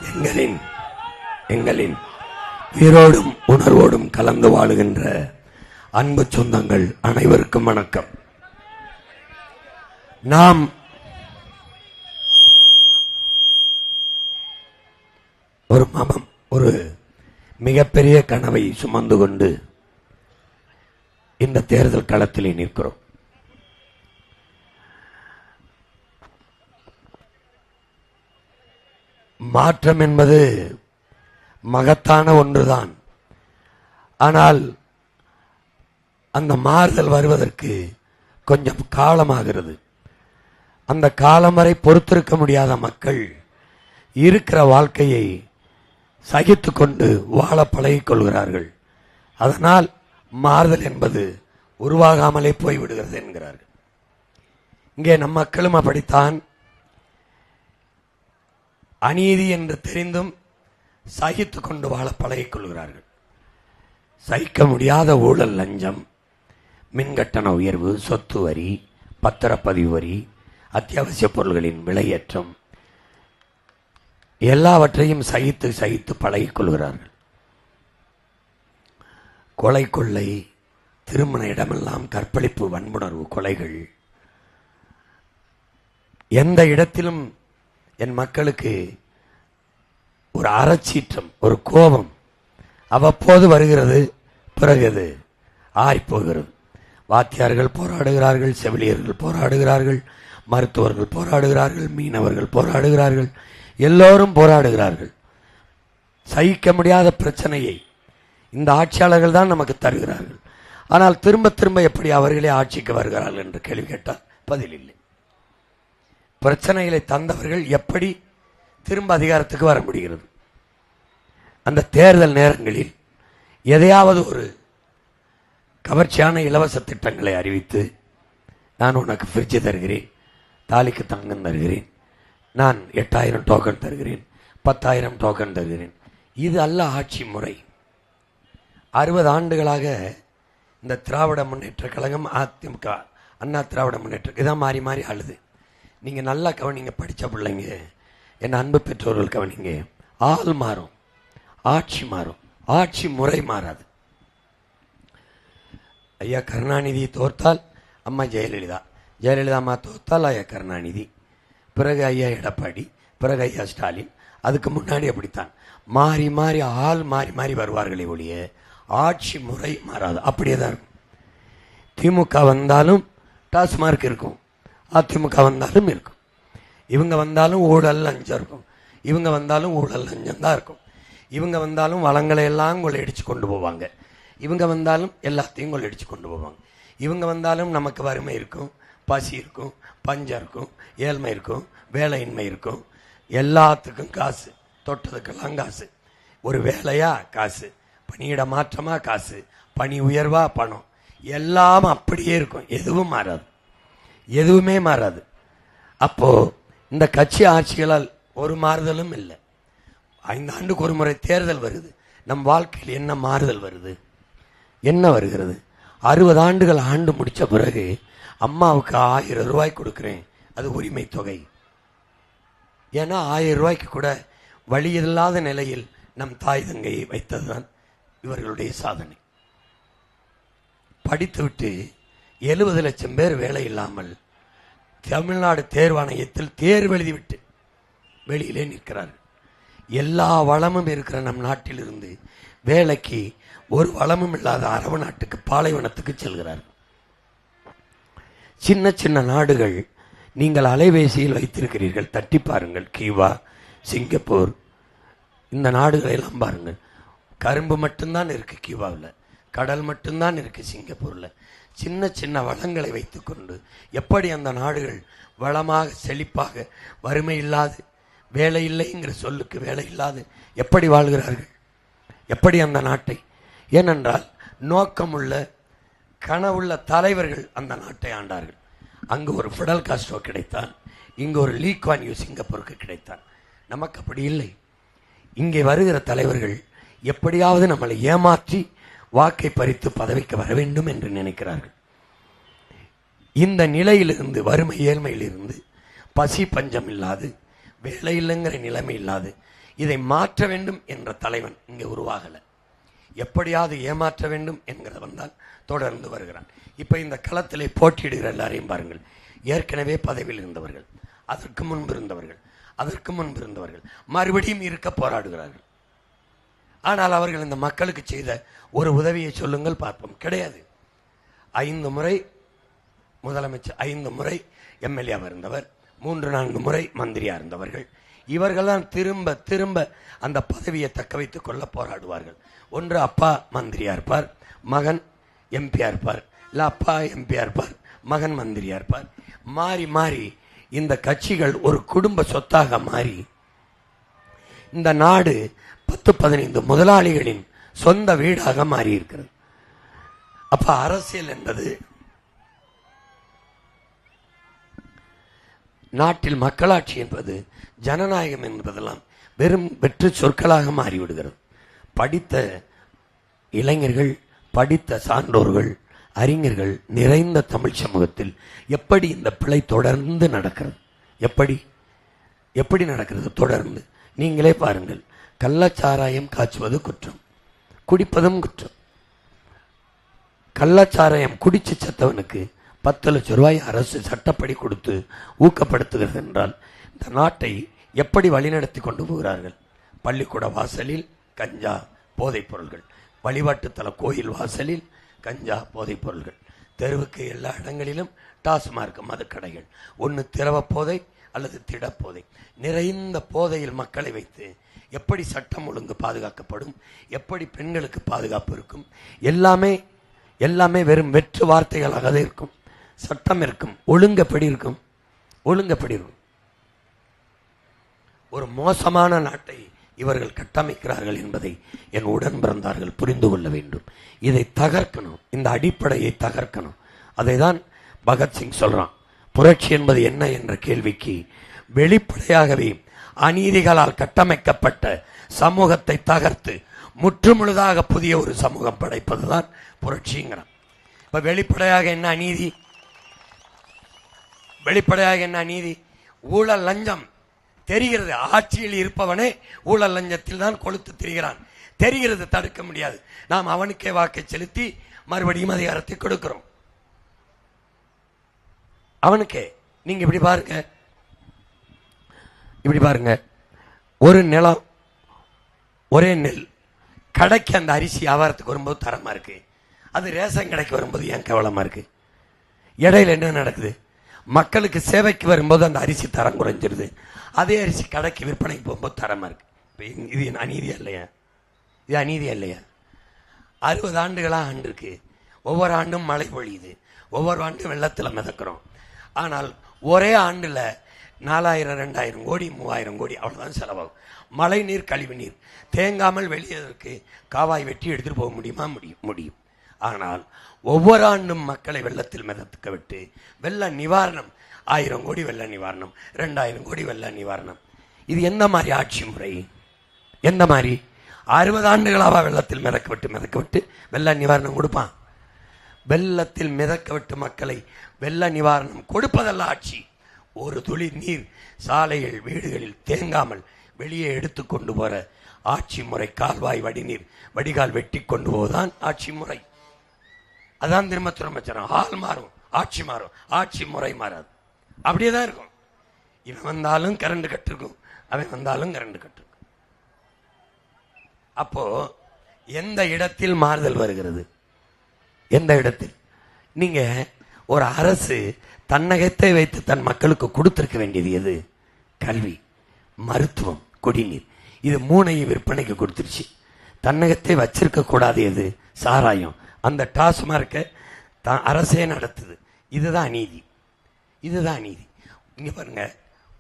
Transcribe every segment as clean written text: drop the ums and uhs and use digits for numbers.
எங்களின் உயிரோடும் உணர்வோடும் கலந்து வாழுகின்ற அன்பு சொந்தங்கள் அனைவருக்கும் வணக்கம். நாம் ஒரு மிகப்பெரிய கனவை சுமந்து கொண்டு இந்த தேர்தல் களத்திலே நிற்கிறோம். மாற்றம் என்பது மகத்தான ஒன்றுதான். ஆனால் அந்த மாறுதல் வருவதற்கு கொஞ்சம் காலமாகிறது. அந்த காலம் வரை பொறுத்திருக்க முடியாத மக்கள் இருக்கிற வாழ்க்கையை சகித்து கொண்டு வாழ பழகிக் கொள்கிறார்கள். அதனால் மாறுதல் என்பது உருவாகாமலே போய்விடுகிறது என்கிறார்கள். இங்கே நம் மக்களும் அப்படித்தான். அநீதி என்று தெரிந்தும் சகித்து கொண்டு வாழ பழகிக் கொள்கிறார்கள். சகிக்க முடியாத ஊழல், லஞ்சம், மின்கட்டண உயர்வு, சொத்து வரி, பத்திரப்பதிவு வரி, அத்தியாவசிய பொருள்களின் விலையேற்றம் எல்லாவற்றையும் சகித்து சகித்து பழகிக் கொள்கிறார்கள். கொலை, கொள்ளை, திருமண இடமெல்லாம் கற்பழிப்பு, வன்புணர்வு, கொலைகள். எந்த இடத்திலும் என் மக்களுக்கு ஒரு அறச்சீற்றம், ஒரு கோபம் அவ்வப்போது வருகிறது. பிறகு அது ஆறிப்போகிறது. வாத்தியார்கள் போராடுகிறார்கள், செவிலியர்கள் போராடுகிறார்கள், மருத்துவர்கள் போராடுகிறார்கள், மீனவர்கள் போராடுகிறார்கள், எல்லோரும் போராடுகிறார்கள். சகிக்க முடியாத பிரச்சனையை இந்த ஆட்சியாளர்கள் தான் நமக்கு தருகிறார்கள். ஆனால் திரும்ப திரும்ப எப்படி அவர்களே ஆட்சிக்கு வருகிறார்கள் என்று கேள்வி கேட்டால் பதில் இல்லை. பிரச்சனைகளை தந்தவர்கள் எப்படி திரும்ப அதிகாரத்துக்கு வர முடிகிறது? அந்த தேர்தல் நேரங்களில் எதையாவது ஒரு கவர்ச்சியான இலவச திட்டங்களை அறிவித்து, நான் உனக்கு ஃப்ரிட்ஜ் தருகிறேன், தாலிக்கு தங்கம் தருகிறேன், நான் 8000 டோக்கன் தருகிறேன், 10,000 டோக்கன் தருகிறேன். இது அல்ல ஆட்சி முறை. 60 ஆண்டுகளாக இந்த திராவிட முன்னேற்ற கழகம், அதிமுக, அண்ணா திராவிட முன்னேற்ற இதான் மாறி மாறி ஆளுது. நீங்கள் நல்லா கவனிங்க, படித்த பிள்ளைங்க, என் அன்பு பெற்றோர்கள் கவனிங்க. ஆள் மாறும், ஆட்சி மாறும், ஆட்சி முறை மாறாது. ஐயா கருணாநிதி தோற்றால் அம்மா ஜெயலலிதா, ஜெயலலிதா அம்மா தோற்றால் ஐயா கருணாநிதி, பிறகு ஐயா எடப்பாடி, பிறகு ஐயா ஸ்டாலின். அதுக்கு முன்னாடி அப்படித்தான் மாறி மாறி ஆள் மாறி மாறி வருவார்களே ஒழிய ஆட்சி முறை மாறாது. அப்படியே தான் இருக்கும். திமுக வந்தாலும் டாஸ்மார்க் இருக்கும், அதிமுக வந்தாலும் இருக்கும். இவங்க வந்தாலும் ஊழல் லஞ்சம் இருக்கும், இவங்க வந்தாலும் ஊழல் லஞ்சம் தான் இருக்கும். இவங்க வந்தாலும் வளங்களை எல்லாம் கொள்ளையடிச்சு கொண்டு போவாங்க, இவங்க வந்தாலும் எல்லாத்தையும் கொள்ளையடிச்சு கொண்டு போவாங்க. இவங்க வந்தாலும் நமக்கு வறுமை இருக்கும், பசி இருக்கும், பஞ்சம் இருக்கும், ஏழ்மை இருக்கும், வேலையின்மை இருக்கும். எல்லாத்துக்கும் காசு, தொட்டதுக்கெல்லாம் காசு. ஒரு வேலையா காசு, பணியிட மாற்றமா காசு, பணி உயர்வா பணம், எல்லாம் அப்படியே இருக்கும். எதுவும் மாறாது, எதுவுமே மாறாது. அப்போ இந்த கட்சி ஆட்சிகளால் ஒரு மாறுதலும் இல்லை. 5 ஆண்டுக்கு ஒரு முறை தேர்தல் வருது. நம் வாழ்க்கையில் என்ன மாறுதல் வருது? என்ன வருகிறது? 60 ஆண்டுகள் ஆண்டு முடிச்ச பிறகு அம்மாவுக்கு 1000 ரூபாய் கொடுக்கிறேன், அது உரிமை தொகை. ஏன்னா 1000 ரூபாய்க்கு கூட வழியில்லாத நிலையில் நம் தாய் தங்கையை வைத்ததுதான் இவர்களுடைய சாதனை. படித்துவிட்டு 70 லட்சம் பேர் வேலை இல்லாமல் தமிழ்நாடு தேர்வாணையத்தில் தேர்வு எழுதிவிட்டு வெளியிலே நிற்கிறார்கள். எல்லா வளமும் இருக்கிற நம் நாட்டிலிருந்து வேலைக்கு ஒரு வளமும் இல்லாத அரபு நாட்டுக்கு, பாலைவனத்துக்கு செல்கிறார்கள். சின்ன சின்ன நாடுகள் நீங்கள் அலைபேசியில் வைத்திருக்கிறீர்கள், தட்டி பாருங்கள். கியூபா, சிங்கப்பூர், இந்த நாடுகளை எல்லாம் பாருங்கள். கரும்பு மட்டும்தான் இருக்கு கியூபாவில், கடல் மட்டும்தான் இருக்கு சிங்கப்பூரில். சின்ன சின்ன வளங்களை வைத்துக்கொண்டு எப்படி அந்த நாடுகள் வளமாக செழிப்பாக, வறுமை இல்லாது, வேலை இல்லைங்கிற சொல்லுக்கு வேலை இல்லாது எப்படி வாழ்கிறார்கள்? எப்படி அந்த நாட்டை? ஏனென்றால் நோக்கமுள்ள, கனவுள்ள தலைவர்கள் அந்த நாட்டை ஆண்டார்கள். அங்கு ஒரு ஃபிடல் காஸ்ட்ரோ கிடைத்தான், இங்கு ஒரு லீ குவான் யூ சிங்கப்பூருக்கு கிடைத்தான். நமக்கு அப்படி இல்லை. இங்கே வருகிற தலைவர்கள் எப்படியாவது நம்மளை ஏமாற்றி வாக்கை பறித்து பதவிக்கு வர வேண்டும் என்று நினைக்கிறார்கள். இந்த நிலையிலிருந்து, வறுமை ஏழ்மையிலிருந்து, பசி பஞ்சம் இல்லாது, வேலை இல்லைங்கிற நிலைமை இல்லாது, இதை மாற்ற வேண்டும் என்ற தலைவன் இங்கே உருவாகல. எப்படியாவது ஏமாற்ற வேண்டும் என்கிறவன் தான் தொடர்ந்து வருகிறான். இப்ப இந்த களத்திலே போட்டியிடுகிற எல்லாரையும் பாருங்கள். ஏற்கனவே பதவியில் இருந்தவர்கள், அதற்கு முன்பு இருந்தவர்கள், அதற்கு முன்பு இருந்தவர்கள் மறுபடியும் இருக்க போராடுகிறார்கள். ஆனால் அவர்கள் இந்த மக்களுக்கு செய்த ஒரு உதவியை சொல்லுங்கள் பார்ப்போம். கிடையாது. 5 முறை முதலமைச்சர், 5 முறை எம்எல்ஏ இருந்தவர், 3-4 முறை மந்திரியா இருந்தவர்கள். இவர்கள் தான் திரும்ப திரும்ப அந்த பதவியை தக்க வைத்துக் கொள்ள போராடுவார்கள். ஒன்று அப்பா மந்திரியா இருப்பார், மகன் எம்பியா இருப்பார், இல்ல அப்பா எம்பியா இருப்பார், மகன் மந்திரியா இருப்பார். மாறி மாறி இந்த கட்சிகள் ஒரு குடும்ப சொத்தாக மாறி இந்த நாடு 10-15 முதலாளிகளின் சொந்த வீடாக மாறி இருக்கிறது. அப்ப அரசியல் என்பது நாட்டில் மக்களாட்சி என்பது ஜனநாயகம் என்பதெல்லாம் வெறும் வெற்று சொற்களாக மாறிவிடுகிறது. படித்த இளைஞர்கள், படித்த சான்றோர்கள், அறிஞர்கள் நிறைந்த தமிழ் சமூகத்தில் எப்படி இந்த பிழை தொடர்ந்து நடக்கிறது? எப்படி நடக்கிறது தொடர்ந்து? நீங்களே பாருங்கள். கள்ளச்சாராயம் காய்ச்சுவது குற்றம், குடிப்பதும் குற்றம். கள்ளச்சாராயம் குடிச்சு செத்தவனுக்கு 10 லட்சம் ரூபாய் அரசு சட்டப்படி கொடுத்து ஊக்கப்படுத்துகிறது என்றால் இந்த நாட்டை எப்படி வழிநடத்தி கொண்டு போகிறார்கள்? பள்ளிக்கூட வாசலில் கஞ்சா போதைப் பொருள்கள், வழிபாட்டுத்தல கோயில் வாசலில் கஞ்சா போதைப் பொருள்கள், தெருவுக்கு எல்லா இடங்களிலும் டாஸ்மார்க் மதுக்கடைகள், ஒன்று திரவ போதை அல்லது திடப்போதை, நிறைந்த போதையில் மக்களை வைத்து எப்படி சட்டம் ஒழுங்கு பாதுகாக்கப்படும்? எப்படி பெண்களுக்கு பாதுகாப்பு இருக்கும்? எல்லாமே வெறும் வெற்று வார்த்தைகளாக இருக்கும். சட்டம் இருக்கும், ஒழுங்கப்படி இருக்கும். ஒரு மோசமான நாட்டை இவர்கள் கட்டமைக்கிறார்கள் என்பதை என் உடன் பிறந்தார்கள் புரிந்து கொள்ள வேண்டும். இதை தகர்க்கணும், இந்த அடிப்படையை தகர்க்கணும். அதை தான் பகத்சிங் சொல்றான். புரட்சி என்பது என்ன என்ற கேள்விக்கு வெளிப்படையாகவே அநீதிகளால் கட்டமைக்கப்பட்ட சமூகத்தை தகர்த்து முற்றுமுழுதாக புதிய ஒரு சமூகம் படைப்பதுதான் புரட்சிங்கிறான். இப்ப வெளிப்படையாக என்ன அநீதி? ஊழல் லஞ்சம் தெரிகிறது. ஆட்சியில் இருப்பவனே ஊழல் லஞ்சத்தில் தான் கொளுத்து திரிகிறான். தெரிகிறது, தடுக்க முடியாது. நாம் அவனுக்கே வாக்கை செலுத்தி மறுபடியும் அதிகாரத்தை கொடுக்கிறோம். அவனுக்கே. நீங்க இப்படி பாருங்க, ஒரு நிலம், ஒரே நெல். கடைக்கு அந்த அரிசி வியாபாரத்துக்கு வரும்போது தரமா இருக்கு, அது ரேஷன் கடைக்கு வரும்போது ஏன் கேவலமா இருக்கு? இடையில என்ன நடக்குது? மக்களுக்கு சேவைக்கு வரும்போது அந்த அரிசி தரம் குறைஞ்சிருது, அதே அரிசி கடைக்கு விற்பனைக்கு போகும்போது தரமா இருக்கு. இது அநீதியா இல்லையா? இது அநீதியா இல்லையா? 60 ஆண்டுகளா ஆண்டு இருக்கு. ஒவ்வொரு ஆண்டும் மழை பொழியுது, ஒவ்வொரு ஆண்டும் வெள்ளத்தில் மிதக்கிறோம். ஆனால் ஒரே ஆண்டுல 4000, 2000 கோடி, 3000 கோடி அவ்வளவுதான் செலவாகும். மழை நீர், கழிவு நீர் தேங்காமல் வெளியதற்கு காவாய் வெட்டி எடுத்துட்டு போக முடியுமா? முடியும். ஆனால் ஒவ்வொரு ஆண்டும் மக்களை வெள்ளத்தில் மிதக்க விட்டு வெள்ள நிவாரணம் 1000 கோடி வெள்ள நிவாரணம், 2000 கோடி வெள்ள நிவாரணம். இது எந்த மாதிரி ஆட்சி முறை? எந்த மாதிரி? 60 ஆண்டுகளாக வெள்ளத்தில் மிதக்க விட்டு வெள்ள நிவாரணம் கொடுப்பான்? வெள்ளத்தில் மிதக்க விட்டு மக்களை வெள்ள நிவாரணம் கொடுப்பதல்ல ஆட்சி. ஒரு துளி நீர் சாலைகள், வீடுகளில் தேங்காமல் வெளியே எடுத்து கொண்டு போற ஆட்சி முறை. கால்வாய் வடிகால் வெட்டி கொண்டு போவதுதான் ஆட்சி முறை. அதான் திரும்ப ஆள் மாறும், ஆட்சி மாறும், ஆட்சி முறை மாறாது. அப்படியேதான் இருக்கும். இவன் வந்தாலும் கரண்ட் கட் இருக்கும், அவன் வந்தாலும் கரண்ட் கட் இருக்கும். அப்போ எந்த இடத்தில் மாறுதல் வருகிறது? எந்த இடத்தில்? நீங்க ஒரு அரசு தன்னகத்தை வைத்து தன் மக்களுக்கு கொடுத்திருக்க வேண்டியது எது? கல்வி, மருத்துவம், குடிநீர். இது 3ஐயும் விற்பனைக்கு கொடுத்துருச்சு. தன்னகத்தை வச்சிருக்க கூடாது எது? சாராயம். அந்த டாஸ்மார்க்க அரசே நடத்துது. இதுதான் நீதி. இங்க பாருங்க,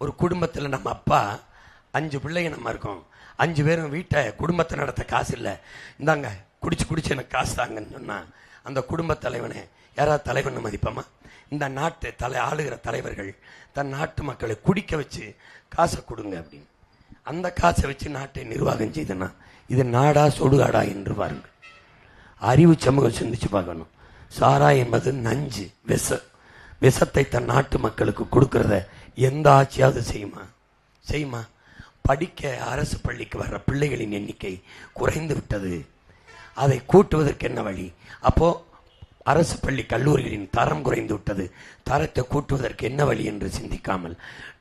ஒரு குடும்பத்தில் நம்ம அப்பா 5 பிள்ளைங்க நம்ம இருக்கோம், 5 பேரும் வீட்டை குடும்பத்தை நடத்த காசு இல்லை, இந்தாங்க குடிச்சு எனக்கு காசு தாங்கன்னு சொன்னா அந்த குடும்ப தலைவனை யாராவது தலைவன் மதிப்பமா? இந்த நாட்டை ஆளுகிற தலைவர்கள் தன் நாட்டு மக்களை குடிக்க வச்சு காசை கொடுங்க அப்படின்னு அந்த காசை வச்சு நாட்டை நிர்வாகம் செய்தனா இது நாடா சொடுகாடா என்று பாருங்கள். அறிவு சமூகம் சிந்திச்சு பார்க்கணும். சாரா என்பது நஞ்சு, விஷத்தை தன் நாட்டு மக்களுக்கு கொடுக்கறத எந்த ஆட்சியாவது செய்யுமா? படிக்க அரசு பள்ளிக்கு வர்ற பிள்ளைகளின் எண்ணிக்கை குறைந்து விட்டது. அதை கூட்டுவதற்கு என்ன வழி? அப்போ அரசு பள்ளி கல்லூரிகளின் தரம் குறைந்து விட்டது, தரத்தை கூட்டுவதற்கு என்ன வழி என்று சிந்திக்காமல்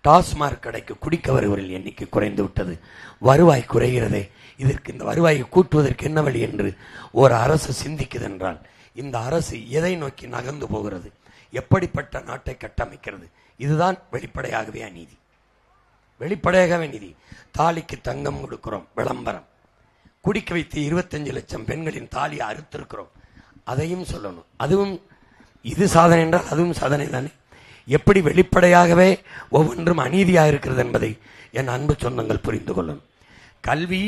டாஸ்மாக் கடைக்கு குடிக்க வருவரின் எண்ணிக்கை குறைந்து விட்டது, வருவாய் குறைகிறதே, இதற்கு இந்த வருவாயை கூட்டுவதற்கு என்ன வழி என்று ஒரு அரசு சிந்திக்குது என்றால் இந்த அரசு எதை நோக்கி நகர்ந்து போகிறது, எப்படிப்பட்ட நாட்டை கட்டமைக்கிறது? இதுதான் வெளிப்படையாகவே அநீதி. வெளிப்படையாகவே நீதி. தாலிக்கு தங்கம் கொடுக்கிறோம், விளம்பரம். குடிக்க வைத்து 25 லட்சம் பெண்களின் தாலியை அறுத்திருக்கிறோம், அதையும் சொல்லணும். அதுவும் இது சாதனை என்றால் அதுவும் சாதனை தானே. எப்படி வெளிப்படையாகவே ஒவ்வொன்றும் அநீதியாக இருக்கிறது என்பதை என் அன்பு சொந்தங்கள் புரிந்து கொள்ளணும். கல்வி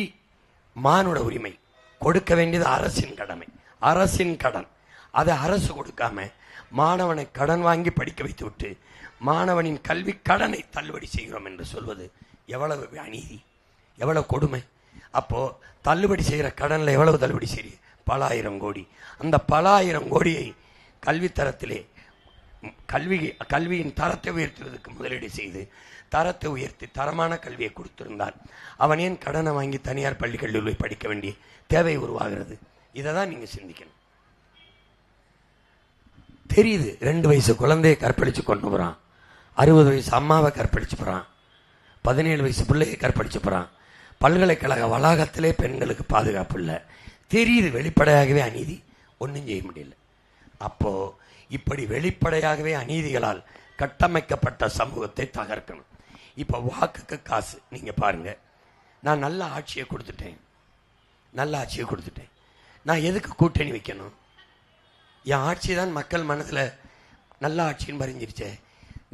மானுட உரிமை, கொடுக்க வேண்டியது அரசின் கடமை, அரசின் கடன். அதை அரசு கொடுக்காம மாணவனை கடன் வாங்கி படிக்க வைத்து விட்டு மாணவனின் கல்வி கடனை தள்ளுபடி செய்கிறோம் என்று சொல்வது எவ்வளவு அநீதி, எவ்வளவு கொடுமை. அப்போ தள்ளுபடி செய்கிற கடனில் எவ்வளவு தள்ளுபடி செய்ய? பல ஆயிரம் கோடி. அந்த பல ஆயிரம் கோடியை கல்வித்தரத்திலே கல்வியின் தரத்தை உயர்த்துவதற்கு முதலீடு செய்து தரத்தை உயர்த்தி தரமான கல்வியை கொடுத்திருந்தால் அவன் ஏன் கடனை வாங்கி தனியார் பள்ளி கல்லூரியில் படிக்க வேண்டிய தேவை உருவாகிறது? இதை தான் நீங்க சிந்திக்கணும். தெரியுது, 2 வயசு குழந்தையை கற்பழிச்சு கொண்டு போறான், 60 வயசு அம்மாவை கற்பழிச்சு போறான், 17 வயசு பிள்ளையை கற்பழிச்சு போறான், பல்கலைக்கழக வளாகத்திலே பெண்களுக்கு பாதுகாப்பு இல்லை. தெரியுது, வெளிப்படையாகவே அநீதி, ஒன்றும் செய்ய முடியல. அப்போ இப்படி வெளிப்படையாகவே அநீதிகளால் கட்டமைக்கப்பட்ட சமூகத்தை தகர்க்கணும். இப்போ வாக்குக்கு காசு நீங்க பாருங்க, நான் நல்ல ஆட்சியை கொடுத்துட்டேன், நான் எதுக்கு கூட்டணி வைக்கணும்? என் ஆட்சி தான் மக்கள் மனதில் நல்ல ஆட்சின்னு மறைஞ்சிருச்சே.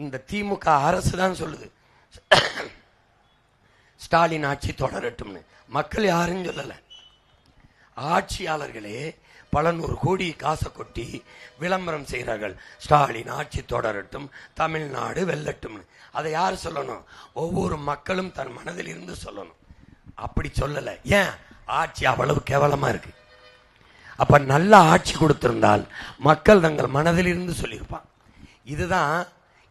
இந்த திமுக அரசு தான் சொல்லுது ஸ்டாலின் ஆட்சி தொடரட்டும்னு. மக்கள் யாரும் சொல்லல, ஆட்சியாளர்களே பல 100 கோடி காசை கொட்டி விளம்பரம் செய்கிறார்கள். ஸ்டாலின் ஆட்சி தொடரட்டும், தமிழ்நாடு வெல்லட்டும்னு. அதை யார் சொல்லணும்? ஒவ்வொரு மக்களும் தன் மனதில் இருந்து சொல்லணும். அப்படி சொல்லல. ஏன்? ஆட்சி அவ்வளவு கேவலமா இருக்கு. அப்ப நல்ல ஆட்சி கொடுத்திருந்தால் மக்கள் தங்கள் மனதில் இருந்து சொல்லியிருப்பான்.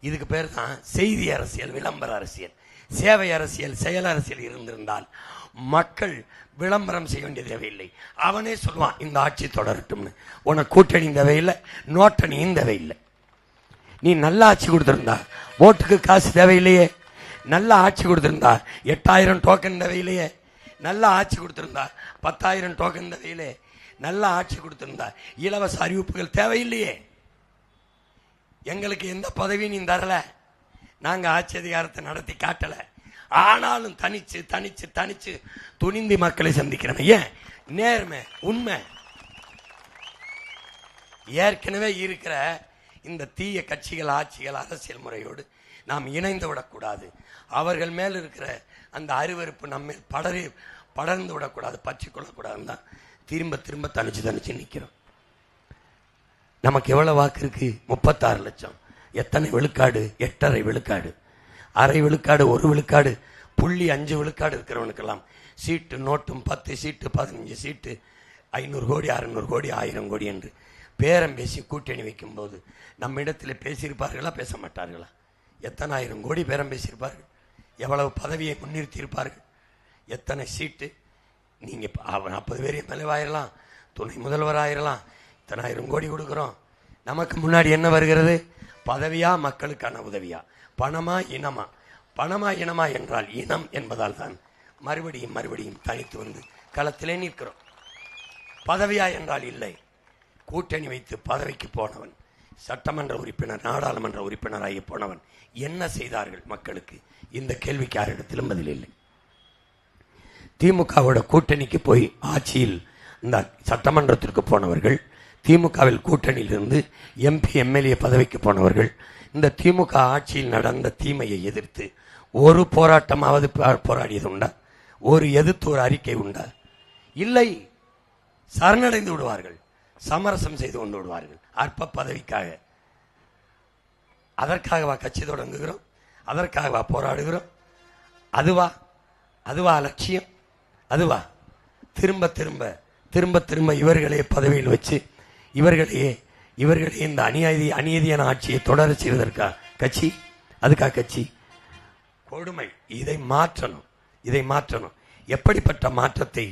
இதுக்கு பேர் தான் செய்தி அரசியல், விளம்பர அரசியல். சேவை அரசியல், செயல் அரசியல் இருந்திருந்தால் மக்கள் விளம்பரம் செய்ய வேண்டிய தேவையில்லை. அவனே சொல்லுவான் இந்த ஆட்சி தொடரட்டும்னு. உனக்கு கூட்டணி தேவையில்லை, நோட்டணியும் தேவையில்லை. நீ நல்ல ஆட்சி கொடுத்திருந்தா ஓட்டுக்கு காசு தேவையில்லையே. நல்ல ஆட்சி கொடுத்திருந்தா 8000 டோக்கன் தேவையில்லையே. நல்ல ஆட்சி கொடுத்திருந்தா 10,000 டோக்கன் தேவையில்லையே. நல்ல ஆட்சி கொடுத்திருந்தா இலவச அறிவிப்புகள் தேவையில்லையே. எங்களுக்கு எந்த பதவியும் நீ தரல, நாங்க ஆட்சி அதிகாரத்தை நடத்தி காட்டல. ஆனாலும் தனிச்சு துணிந்து மக்களை சந்திக்கிறோம். ஏன்? நேர்மை, உண்மை. ஏற்கனவே இருக்கிற இந்த தீய கட்சிகள், ஆட்சிகள், அரசியல் முறையோடு நாம் இணைந்து விடக்கூடாது. அவர்கள் மேல் இருக்கிற அந்த அருவருப்பு நம்ம படர்ந்து விடக்கூடாது, பற்றி கொள்ளக்கூடாதுன்னு தான் திரும்ப தனிச்சு நிற்கிறோம். நமக்கு எவ்வளவு வாக்கு இருக்கு? 36 லட்சம். எத்தனை விழுக்காடு? 8.5 விழுக்காடு, அரை விழுக்காடு, 1 விழுக்காடு, 0.5 விழுக்காடு இருக்கிறவனுக்கெல்லாம் சீட்டு நோட்டும் 10 சீட்டு, 15 சீட்டு, 500 கோடி, 600 கோடி, 1000 கோடி என்று பேரம் பேசி கூட்டணி வைக்கும் போது நம்ம இடத்துல பேசியிருப்பார்களா, பேச மாட்டார்களா? எத்தனை 1000 கோடி பேரம் பேசியிருப்பார்கள், எவ்வளவு பதவியை முன்னிறுத்தி இருப்பார்கள், எத்தனை சீட்டு. நீங்க 40 பேர் தலைவாயிரலாம், துணை முதல்வராயிரலாம், இத்தனை 1000 கோடி கொடுக்கிறோம். நமக்கு முன்னாடி என்ன வருகிறது? பதவியா, மக்களுக்கான உதவியா, பணமா, இனமா? பணமா இனமா என்றால் இனம் என்பதால் தான் மறுபடியும் தனித்து வந்து களத்திலே நிற்கிறோம். பதவியா என்றால் இல்லை. கூட்டணி வைத்து பதவிக்கு போனவன், சட்டமன்ற உறுப்பினர், நாடாளுமன்ற உறுப்பினராகி போனவன் என்ன செய்தார்கள் மக்களுக்கு? இந்த கேள்விக்கு யாரிடத்திலும் பதில் இல்லை. திமுகவோட கூட்டணிக்கு போய் ஆட்சியில் இந்த சட்டமன்றத்திற்கு போனவர்கள், திமுகவில் கூட்டணியில் இருந்து MP MLA பதவிக்கு போனவர்கள், இந்த திமுக ஆட்சியில் நடந்த தீமையை எதிர்த்து ஒரு போராட்டமாவது போராடியது உண்டா? ஒரு எதிர்த்து ஒரு அறிக்கை உண்டா? இல்லை. சரணடைந்து விடுவார்கள், சமரசம் செய்து கொண்டு விடுவார்கள் அற்ப பதவிக்காக. அதற்காகவா கட்சி தொடங்குகிறோம்? அதற்காகவா போராடுகிறோம்? அதுவா லட்சியம்? அதுவா? திரும்ப இவர்களே பதவியில் வச்சு இவர்களே இந்த அநீதியான ஆட்சியை தொடர செய்வதற்கா கட்சி? அதுக்கா கட்சி? கொடுமை. இதை மாற்றணும். இதை மாற்றணும். எப்படிப்பட்ட மாற்றத்தை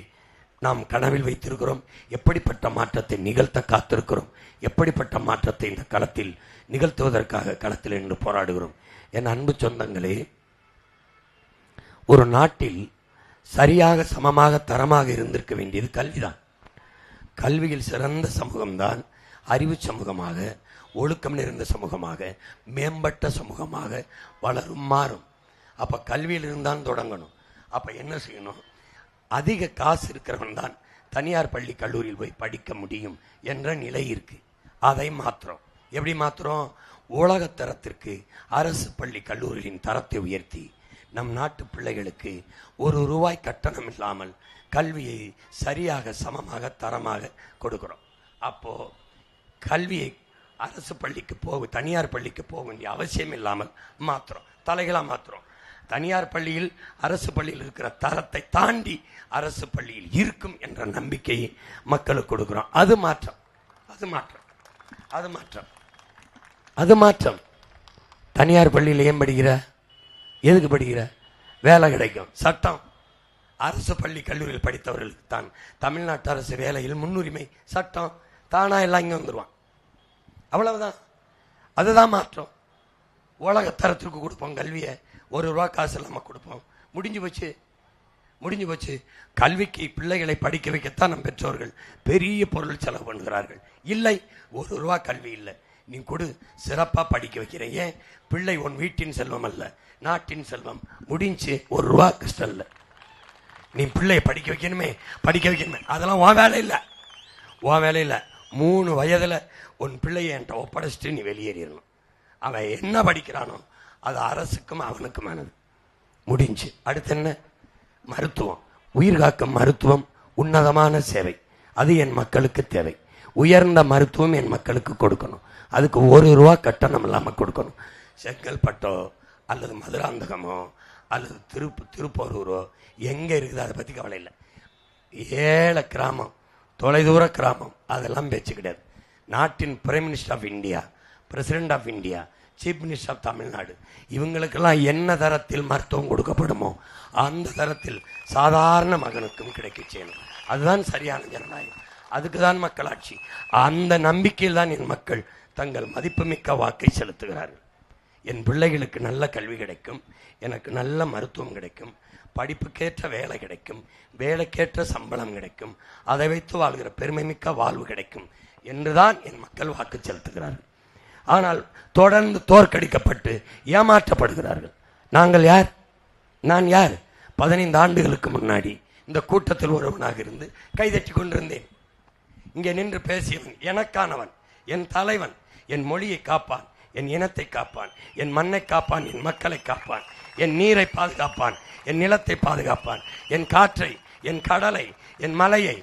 நாம் கனவில் வைத்திருக்கிறோம், எப்படிப்பட்ட மாற்றத்தை நிகழ்த்த காத்திருக்கிறோம், எப்படிப்பட்ட மாற்றத்தை இந்த களத்தில் நிகழ்த்துவதற்காக களத்தில் நின்று போராடுகிறோம். என் அன்பு சொந்தங்களே, ஒரு நாட்டில் சரியாக சமமாக தரமாக இருந்திருக்க வேண்டியது கல்விதான். கல்வியில் சிறந்த சமூகம்தான் அறிவு சமூகமாக, ஒழுக்கம் நிறைந்த சமூகமாக, மேம்பட்ட சமூகமாக வளரும், மாறும். அப்ப கல்வியில் இருந்தான் தொடங்கணும். அப்ப என்ன செய்யணும்? அதிக காசு இருக்கிறவன் தான் தனியார் பள்ளி கல்லூரியில் போய் படிக்க முடியும் என்ற நிலை இருக்கு. அதை மாத்திரம். எப்படி மாத்திரம்? உலக தரத்திற்கு அரசு பள்ளி கல்லூரிகளின் தரத்தை உயர்த்தி நம் நாட்டு பிள்ளைகளுக்கு ₹1 கட்டணம் இல்லாமல் கல்வியை சரியாக சமமாக தரமாக கொடுக்கிறோம். அப்போ கல்வியை அரசு பள்ளிக்கு தனியார் பள்ளிக்கு போக வேண்டிய அவசியம் இல்லாமல் மாத்திரம், தலைகளா மாத்திரம். தனியார் பள்ளியில் அரசு பள்ளியில் இருக்கிற தரத்தை தாண்டி அரசு பள்ளியில் இருக்கும் என்ற நம்பிக்கையை மக்களுக்கு கொடுக்கிறோம். அது மாற்றம், அது மாற்றம், அது மாற்றம், அது மாற்றம். தனியார் பள்ளியில் ஏன் படிக்கிற? எதுக்கு படிக்கிற? வேலை கிடைக்கும், சட்டம். அரசு பள்ளி கல்லூரியில் படித்தவர்களுக்கு தான் தமிழ்நாட்டு அரசு வேலையில் முன்னுரிமை, சட்டம். தானா எல்லாம் இங்கே வந்துடுவான். அவ்வளவுதான். அதுதான் மாற்றம். உலக தரத்திற்கு கொடுப்போம் கல்வியை, ₹1 காசு இல்லாமல் கொடுப்போம். முடிஞ்சு போச்சு, முடிஞ்சு போச்சு. கல்விக்கு பிள்ளைகளை படிக்க வைக்கத்தான் நம் பெற்றோர்கள் பெரிய பொருள் செலவு பண்ணுகிறார்கள். இல்லை, ₹1 கல்வி இல்லை, நீ கொடு, சிறப்பாக படிக்க வைக்கிறேன். ஏன்? பிள்ளை உன் வீட்டின் செல்வம் அல்ல, நாட்டின் செல்வம். முடிஞ்சு, ₹1 கஷ்டம் இல்லை. நீ பிள்ளையை படிக்க வைக்கணுமே, படிக்க வைக்கணுமே, அதெல்லாம் உன் வேலை இல்லை, உன் வேலை இல்லை. 3 வயதில் உன் பிள்ளையை என்கிட்ட ஒப்படைச்சிட்டு நீ வெளியேறிடணும். அவன் என்ன படிக்கிறானோ அது அரசுக்கும் அவனுக்குமானது. முடிஞ்சு. அடுத்து என்ன? மருத்துவம். உயிர் காக்கும் மருத்துவம் உன்னதமான சேவை, அது என் மக்களுக்கு தேவை. உயர்ந்த மருத்துவம் என் மக்களுக்கு கொடுக்கணும். அதுக்கு ₹1 கட்டணம் இல்லாமல் கொடுக்கணும். செங்கல்பட்டோ அல்லது மதுராந்தகமோ அல்லது திருப்போரூரோ எங்கே இருக்குது அதை பற்றி கவலை இல்லை. ஏழை கிராமம், தொலைதூர கிராமம், அதெல்லாம் பேச்சு கிடையாது. நாட்டின் prime minister of India, president of India, chief minister of Tamil Nadu, இவங்களுக்கெல்லாம் என்ன தரத்தில் மருத்துவம் கொடுக்கப்படுமோ அந்த தரத்தில் சாதாரண மகனுக்கும் கிடைக்க செய்யணும். அதுதான் சரியான ஜனநாயகம், அதுக்கு தான் மக்களாட்சி. அந்த நம்பிக்கையில் தான் என் மக்கள் தங்கள் மதிப்புமிக்க வாக்கை செலுத்துகிறார்கள். என் பிள்ளைகளுக்கு நல்ல கல்வி கிடைக்கும், எனக்கு நல்ல மருத்துவம் கிடைக்கும், படிப்புக்கேற்ற வேலை கிடைக்கும், வேலைக்கேற்ற சம்பளம் கிடைக்கும், அதை வைத்து வாழ்கிற பெருமைமிக்க வாழ்வு கிடைக்கும் என்றுதான் என் மக்கள் வாக்கு செலுத்துகிறார்கள். ஆனால் தொடர்ந்து தோற்கடிக்கப்பட்டு ஏமாற்றப்படுகிறார்கள். நாங்கள் யார்? நான் யார்? 15 ஆண்டுகளுக்கு முன்னாடி இந்த கூட்டத்தில் ஒருவனாக இருந்து கைதட்டி கொண்டிருந்தேன். இங்கே நின்று பேசியவன் எனக்கானவன், என் தலைவன், என் மொழியை காப்பான், என் இனத்தை காப்பான், என் மண்ணை காப்பான், என் மக்களை காப்பான், என் நீரை பாதுகாப்பான், என் நிலத்தை பாதுகாப்பான், என் காற்றை, என் கடலை, என் மலையை,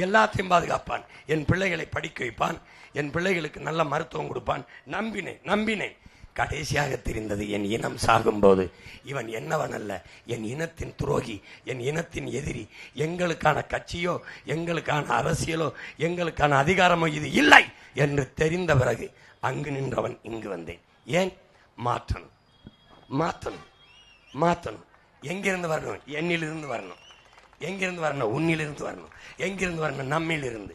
எல்லாத்தையும் பாதுகாப்பான், என் பிள்ளைகளை படிக்க வைப்பான், என் பிள்ளைகளுக்கு நல்ல மருத்துவம் கொடுப்பான். நம்பினேன். கடைசியாக தெரிந்தது, என் இனம் சாகும்போது இவன் என்னவன் அல்ல, என் இனத்தின் துரோகி, என் இனத்தின் எதிரி. எங்களுக்கான கட்சியோ எங்களுக்கான அரசியலோ எங்களுக்கான அதிகாரமோ இது இல்லை என்று தெரிந்த பிறகு அங்கு நின்றவன் இங்கு வந்தேன். ஏன்? மாற்றணும், மாற்றணும், மாற்றணும். எங்கிருந்து வரணும்? என்னிலிருந்து வரணும். எங்கிருந்து வரணும்? உன்னிலிருந்து வரணும். எங்கிருந்து வரணும்? நம்மிலிருந்து.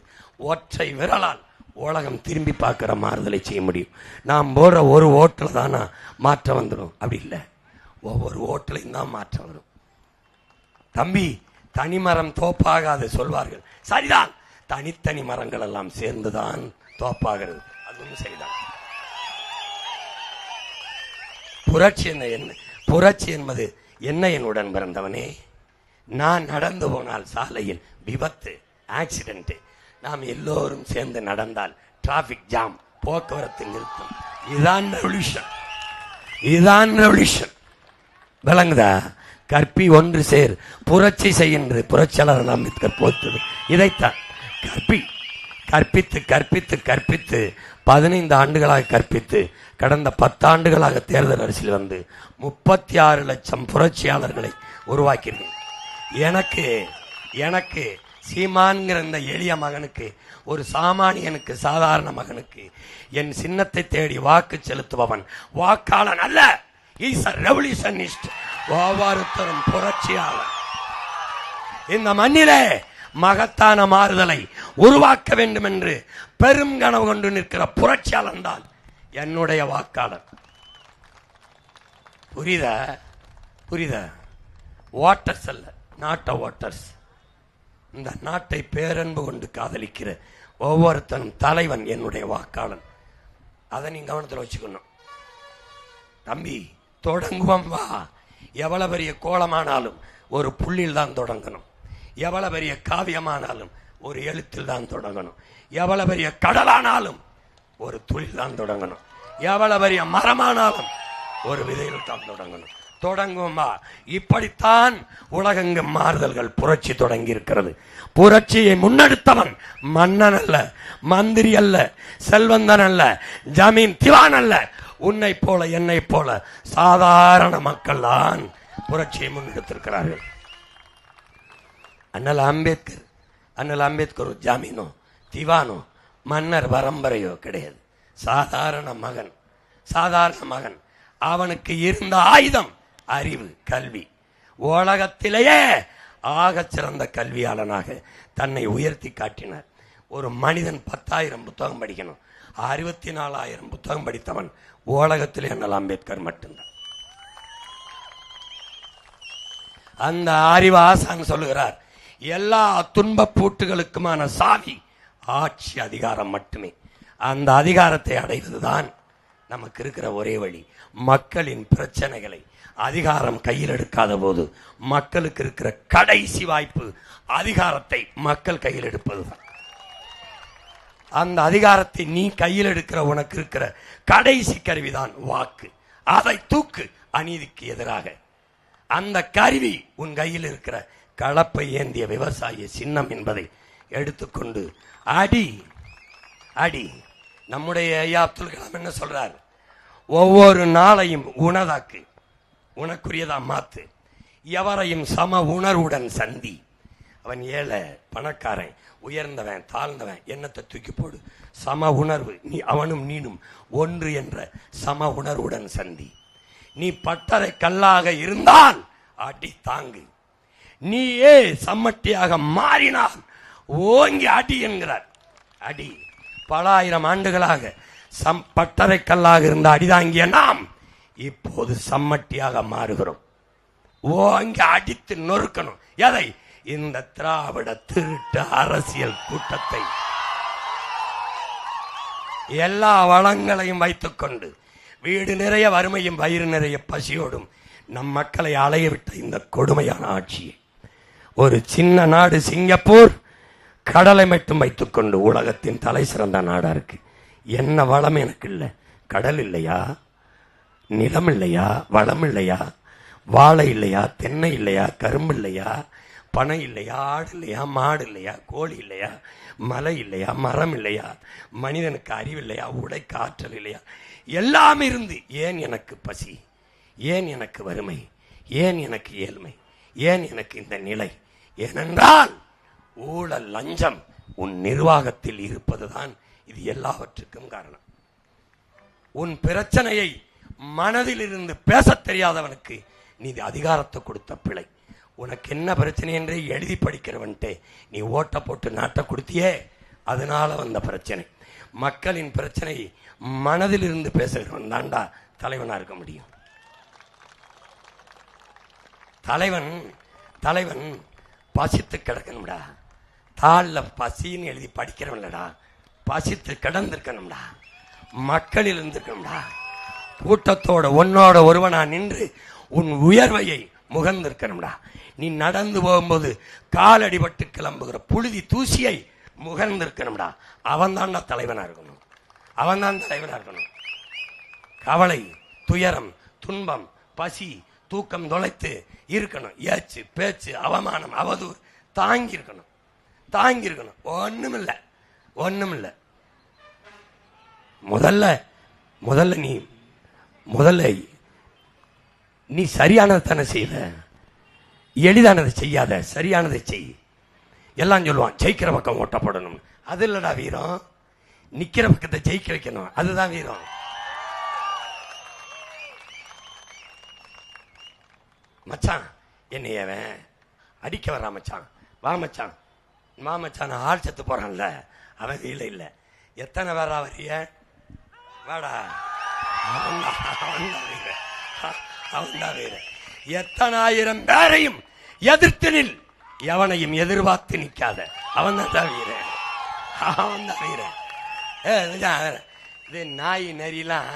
ஒற்றை விரலால் உலகம் திரும்பி பார்க்கிற மாறுதலை செய்ய முடியும். நாம் போடுற ஒரு ஓட்டில் தானா மாற்றம் வந்துடும்? அப்படி இல்லை, ஒவ்வொரு ஓட்டிலையும் தான் மாற்றம் வரும். தம்பி, தனிமரம் தோப்பாகாது சொல்வார்கள். சரிதான், தனித்தனி மரங்கள் எல்லாம் சேர்ந்துதான் தோப்பாகிறது. அதுவும் சரிதான். புரட்சி என்ன? புரட்சி என்பது என்ன? என் உடன் பிறந்தவனே, நான் நடந்து போனால் சாலையில் விபத்து, ஆக்சிடென்ட், நாம் எல்லோரும் சேர்ந்து நடந்தால் டிராபிக் ஜாம், போக்குவரத்து நிறுத்தம். இதுதான் ரெவல்யூஷன், இதுதான் ரெவல்யூஷன். விளங்குதா? கற்பி ஒன்று சேர், புரட்சி செய்கின்ற புரட்சியாளர் அம்பேத்கர் போத்தது இதைத்தான். கற்பித்து கற்பித்து கற்பித்து 15 ஆண்டுகளாக கற்பித்து கடந்த 10 ஆண்டுகளாக தேர்தல் அரசியல் வந்து 36 லட்சம் புரட்சியாளர்களை உருவாக்கியிருக்கேன். எனக்கு சீமான்கிற இந்த எளிய மகனுக்கு, ஒரு சாமானியனுக்கு, சாதாரண மகனுக்கு என் சின்னத்தை தேடி வாக்கு செலுத்துபவன் வாக்காளன் அல்ல, இஸ் a revolutionist. ஒவ்வொருத்தரும் புரட்சியாளர். இந்த மண்ணிலே மகத்தான மாறுதலை உருவாக்க வேண்டும் என்று பெரும் கனவு கொண்டு நிற்கிற புரட்சியாளன் தான் என்னுடைய வாக்காளர். புரியுதா? புரியுதா? வாட்டர்ஸ் அல்ல, நாட் வாட்டர்ஸ். இந்த நாட்டை பேரன்பு கொண்டு காதலிக்கிற ஒவ்வொருத்தனும் தலைவன் என்னுடைய வாக்காளன். அதை நீ கவனத்தில் வச்சுக்கணும் தம்பி. தொடங்குவோம் வா. எவ்வளவு பெரிய கோலமானாலும் ஒரு புள்ளியில் தான் தொடங்கணும். எவ்வளவு பெரிய காவியமானாலும் ஒரு எழுத்தில் தான் தொடங்கணும். எவ்வளவு பெரிய கடலானாலும் ஒரு துளில் தான் தொடங்கணும். எவ்வளவு பெரிய மரமானாலும் ஒரு விதையில் தான் தொடங்கணும். தொடங்குமா. இப்படித்தான் உலகெங்கும் மாறுதல்கள் புரட்சி தொடங்கி இருக்கிறது. புரட்சியை முன்னெடுத்தவன் மன்னன் அல்ல, மந்திரி அல்ல, செல்வந்தன் அல்ல, ஜமீன் திவான் அல்ல. உன்னை போல என்னை போல சாதாரண மக்கள் தான் புரட்சியை முன்னெடுத்திருக்கிறார்கள். அண்ணல் அம்பேத்கர் ஜாமீனோ திவானோ மன்னர் பரம்பரையோ கிடையாது. சாதாரண மகன். அவனுக்கு இருந்த ஆயுதம் அறிவு, கல்வி. உலகத்திலேயே ஆக சிறந்த கல்வியாளனாக தன்னை உயர்த்தி காட்டினார். ஒரு மனிதன் 10,000 புத்தகம் படிக்கணும், 64,000 புத்தகம் படித்தவன் உலகத்திலே அண்ணல் அம்பேத்கர் மட்டும்தான். அந்த அறிவு ஆசான் சொல்லுகிறார், எல்லா துன்ப பூட்டுகளுக்குமான சாவி ஆட்சி அதிகாரம் மட்டுமே. அந்த அதிகாரத்தை அடைவதுதான் நமக்கு இருக்கிற ஒரே வழி. மக்களின் பிரச்சனைகளை அதிகாரம் கையில் எடுக்காத போது மக்களுக்கு இருக்கிற கடைசி வாய்ப்பு அதிகாரத்தை மக்கள் கையில் எடுப்பதுதான். அந்த அதிகாரத்தை நீ கையில் எடுக்கிற உனக்கு இருக்கிற கடைசி கருவிதான் வாக்கு. அதை தூக்கு அநீதிக்கு எதிராக. அந்த கருவி உன் கையில் இருக்கிற கலப்பை ஏந்திய விவசாய சின்னம் என்பதை எடுத்துக்கொண்டு அடி அடி. நம்முடைய ஐயா அப்துல் கலாம் என்ன சொல்றார்? ஒவ்வொரு நாளையும் உனதாக்கு, உனக்குரியதா மாத்து. எவரையும் சம உணர்வுடன் சந்தி. அவன் ஏழை பணக்காரன், உயர்ந்தவன் தாழ்ந்தவன், எண்ணத்தை தூக்கி போடு. சம உணர்வு, நீ அவனும் நீனும் ஒன்று என்ற சம உணர்வுடன் சந்தி. நீ பட்டறை கல்லாக இருந்தால் அடி தாங்கு. நீயே சம்மட்டியாக மாறினால் ஓங்கி அடி என்கிறார். அடி. பல ஆயிரம் ஆண்டுகளாக பட்டறை கல்லாக இருந்த அடிதாங்கிய நாம் இப்போது சம்மட்டியாக மாறுகிறோம். ஓங்கி அடித்து நொறுக்கணும். எதை? இந்த திராவிட திருட்டு அரசியல் கூட்டத்தை. எல்லா வளங்களையும் வைத்துக் கொண்டு வீடு நிறைய வறுமையும் வயிறு நிறைய பசியோடும் நம் மக்களை அலைய விட்ட இந்த கொடுமையான ஆட்சியை ஒரு சின்ன நாடு சிங்கப்பூர் கடலை மட்டும் வைத்துக் கொண்டு உலகத்தின் தலை சிறந்த நாடா இருக்கு. என்ன வளம் எனக்கு இல்லை? கடல் இல்லையா? நிலம் இல்லையா? வளம் இல்லையா? வாழை இல்லையா? தென்னை இல்லையா? கரும்பு இல்லையா? பனை இல்லையா? ஆடு இல்லையா? மாடு இல்லையா? கோழி இல்லையா? மலை இல்லையா? மரம் இல்லையா? மனிதனுக்கு அறிவு இல்லையா? உடைக்கு ஆற்றல் இல்லையா? எல்லாம் இருந்து ஏன் எனக்கு பசி? ஏன் எனக்கு வறுமை? ஏன் எனக்கு ஏழ்மை? ஏன் எனக்கு இந்த நிலை? ஏனென்றால் ஊழல் லஞ்சம் உன் நிர்வாகத்தில் இருப்பதுதான் இது எல்லாவற்றுக்கும் காரணம். உன் பிரச்சனையை மனதில் இருந்து பேச தெரியாதவனுக்கு நீ அதிகாரத்தை கொடுத்த பிழை. உனக்கு என்ன பிரச்சனை என்று எழுதி படிக்கிறவன்ட்டே நீ ஓட்ட போட்டு நாட்டை கொடுத்தியே, அதனால வந்த பிரச்சனை. மக்களின் பிரச்சனை மனதில் இருந்து பேசுகிறவன் தாண்டா தலைவனா இருக்க முடியும். தலைவன் பசித்து கிடக்கணும்டா. தாளில் பசின்னு எழுதி படிக்கிறவன்லடா, பசித்து கிடந்திருக்கணும்டா. மக்களில் இருந்திருக்கணும்டா. கூட்டத்தோட உன்னோட ஒருவனா நின்று உன் உயர்வையை முகர்ந்திருக்கணும்டா. நீ நடந்து போகும்போது காலடிபட்டு கிளம்புகிற புழுதி தூசியை முகர்ந்திருக்கணும்டா. அவன் தான்டா தலைவனா இருக்கணும். அவன்தான் தலைவனா இருக்கணும். கவலை, துயரம், துன்பம், பசி, தூக்கம் தொலைத்து இருக்கணும். ஏச்சு, பேச்சு, அவமானம், அவதூறு தாங்கி இருக்கணும். ஒண்ணுமில்ல. முதல்ல நீ சரியானதை தானே செய்வ. எளிதானதை செய்யாத, சரியானதை செய். எல்லாம் சொல்லுவான் ஜெயிக்கிற பக்கம் ஓட்டப்படணும். அது இல்லடா வீரம். நிக்கிற பக்கத்தை ஜெயிக்க வைக்கணும், அதுதான் வீரம். மச்சான் என்னையவன் அடிக்க வர்றான் மச்சான், வாமச்சான் மாமச்சான் ஆள் செத்து போறான்ல, அவன் இல்லை இல்லை. எத்தனை பேரா வரிய வாடா, அவன்தான் வீர. எத்தனாயிரம் பேரையும் எதிர்த்து நில், எவனையும் எதிர்பார்த்து நிற்காத, அவன் தான் வீர, அவன் தான் வீர. இது நாய் நரிலாம்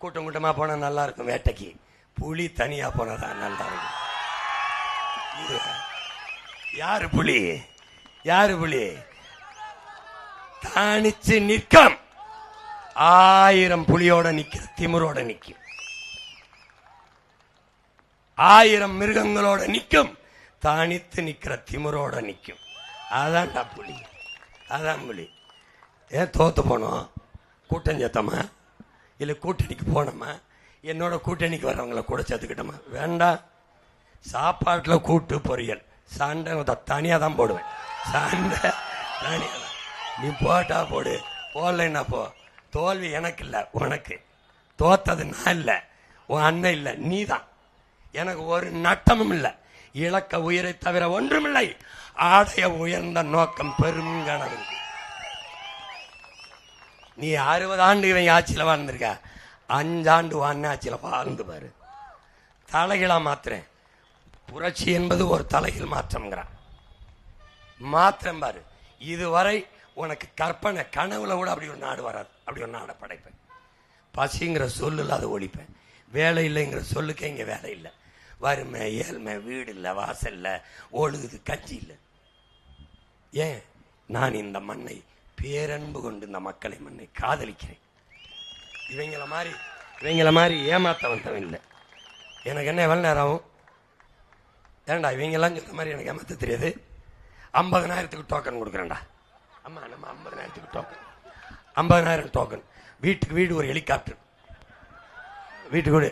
கூட்டம் கூட்டமா போனா நல்லா இருக்கும் வேட்டைக்கு, புலி தனியா போனதான் நல்லா இருக்கும். யாரு புலி? யாரு புலி? தானிச்சு நிற்கும். 1000 புலியோட நிக்கிற திமிரோட நிக்கும், 1000 மிருகங்களோட நிக்கும், தானித்து நிக்கிற திமிரோட நிக்கும். அதான்டா புலி, அதான் புலி. ஏன் தோத்து போனோம்? கூட்டம் சேர்த்தமா இல்ல கூட்டணிக்கு போனோமா? என்னோட கூட்டணிக்கு வரவங்களை கூட சேர்த்துக்கிட்டோமா? வேண்டாம். சாப்பாட்டில் கூட்டு பொரியல் சண்டை தனியாக தான் போடுவேன். சண்டை தனியாக தான். நீ போட்டா போடு, போடலைன்னா போ. தோல்வி எனக்கு இல்லை, உனக்கு. தோத்தது நான் இல்லை, உன் அண்ணன் இல்லை, நீ தான். எனக்கு ஒரு நட்டமும் இல்லை. இலக்க உயிரை தவிர ஒன்றுமில்லை. ஆடைய உயர்ந்த நோக்கம் பெரும் கனவு. நீ 60 ஆண்டு இவன் ஆட்சியில் வாழ்ந்திருக்க, 5 ஆண்டு வான் ஆட்சியில் வாழ்ந்து பாரு. தலைகளா மாத்திரேன். புரட்சி என்பது ஒரு தலையில் மாற்றம்ங்கிறான். மாற்றம் பாரு. இதுவரை உனக்கு கற்பனை கனவுல கூட அப்படி ஒரு நாடு வராது. அப்படி ஒரு நாடை படைப்பேன். பசிங்கிற சொல்லுல அதை ஒழிப்பேன். வேலை இல்லைங்கிற சொல்லுக்கு இங்க வேலை இல்லை. வறுமை, ஏழ்மை, வீடு இல்லை, வாசல் இல்லை, ஒழுகுது, கஞ்சி இல்லை. ஏன்? நான் இந்த மண்ணை பேரன்பு கொண்டு இந்த மக்களை மண்ணை காதலிக்கிறேன். இவங்கள மாதிரி ஏமாத்த வந்தவன் இல்லை. எனக்கு என்ன எவ்வளவு நேரம் ஆகும்? ஏன்டா இவங்கெல்லாம் சொல்ற மாதிரி எனக்கு ஏமாத்த தெரியாது. 50,000 டோக்கன் கொடுக்குறேன்டா. அம்மா நம்ம 50,000 டோக்கன், 50,000 டோக்கன். வீட்டுக்கு வீடு ஒரு ஹெலிகாப்டர். வீட்டுக்கு வீடு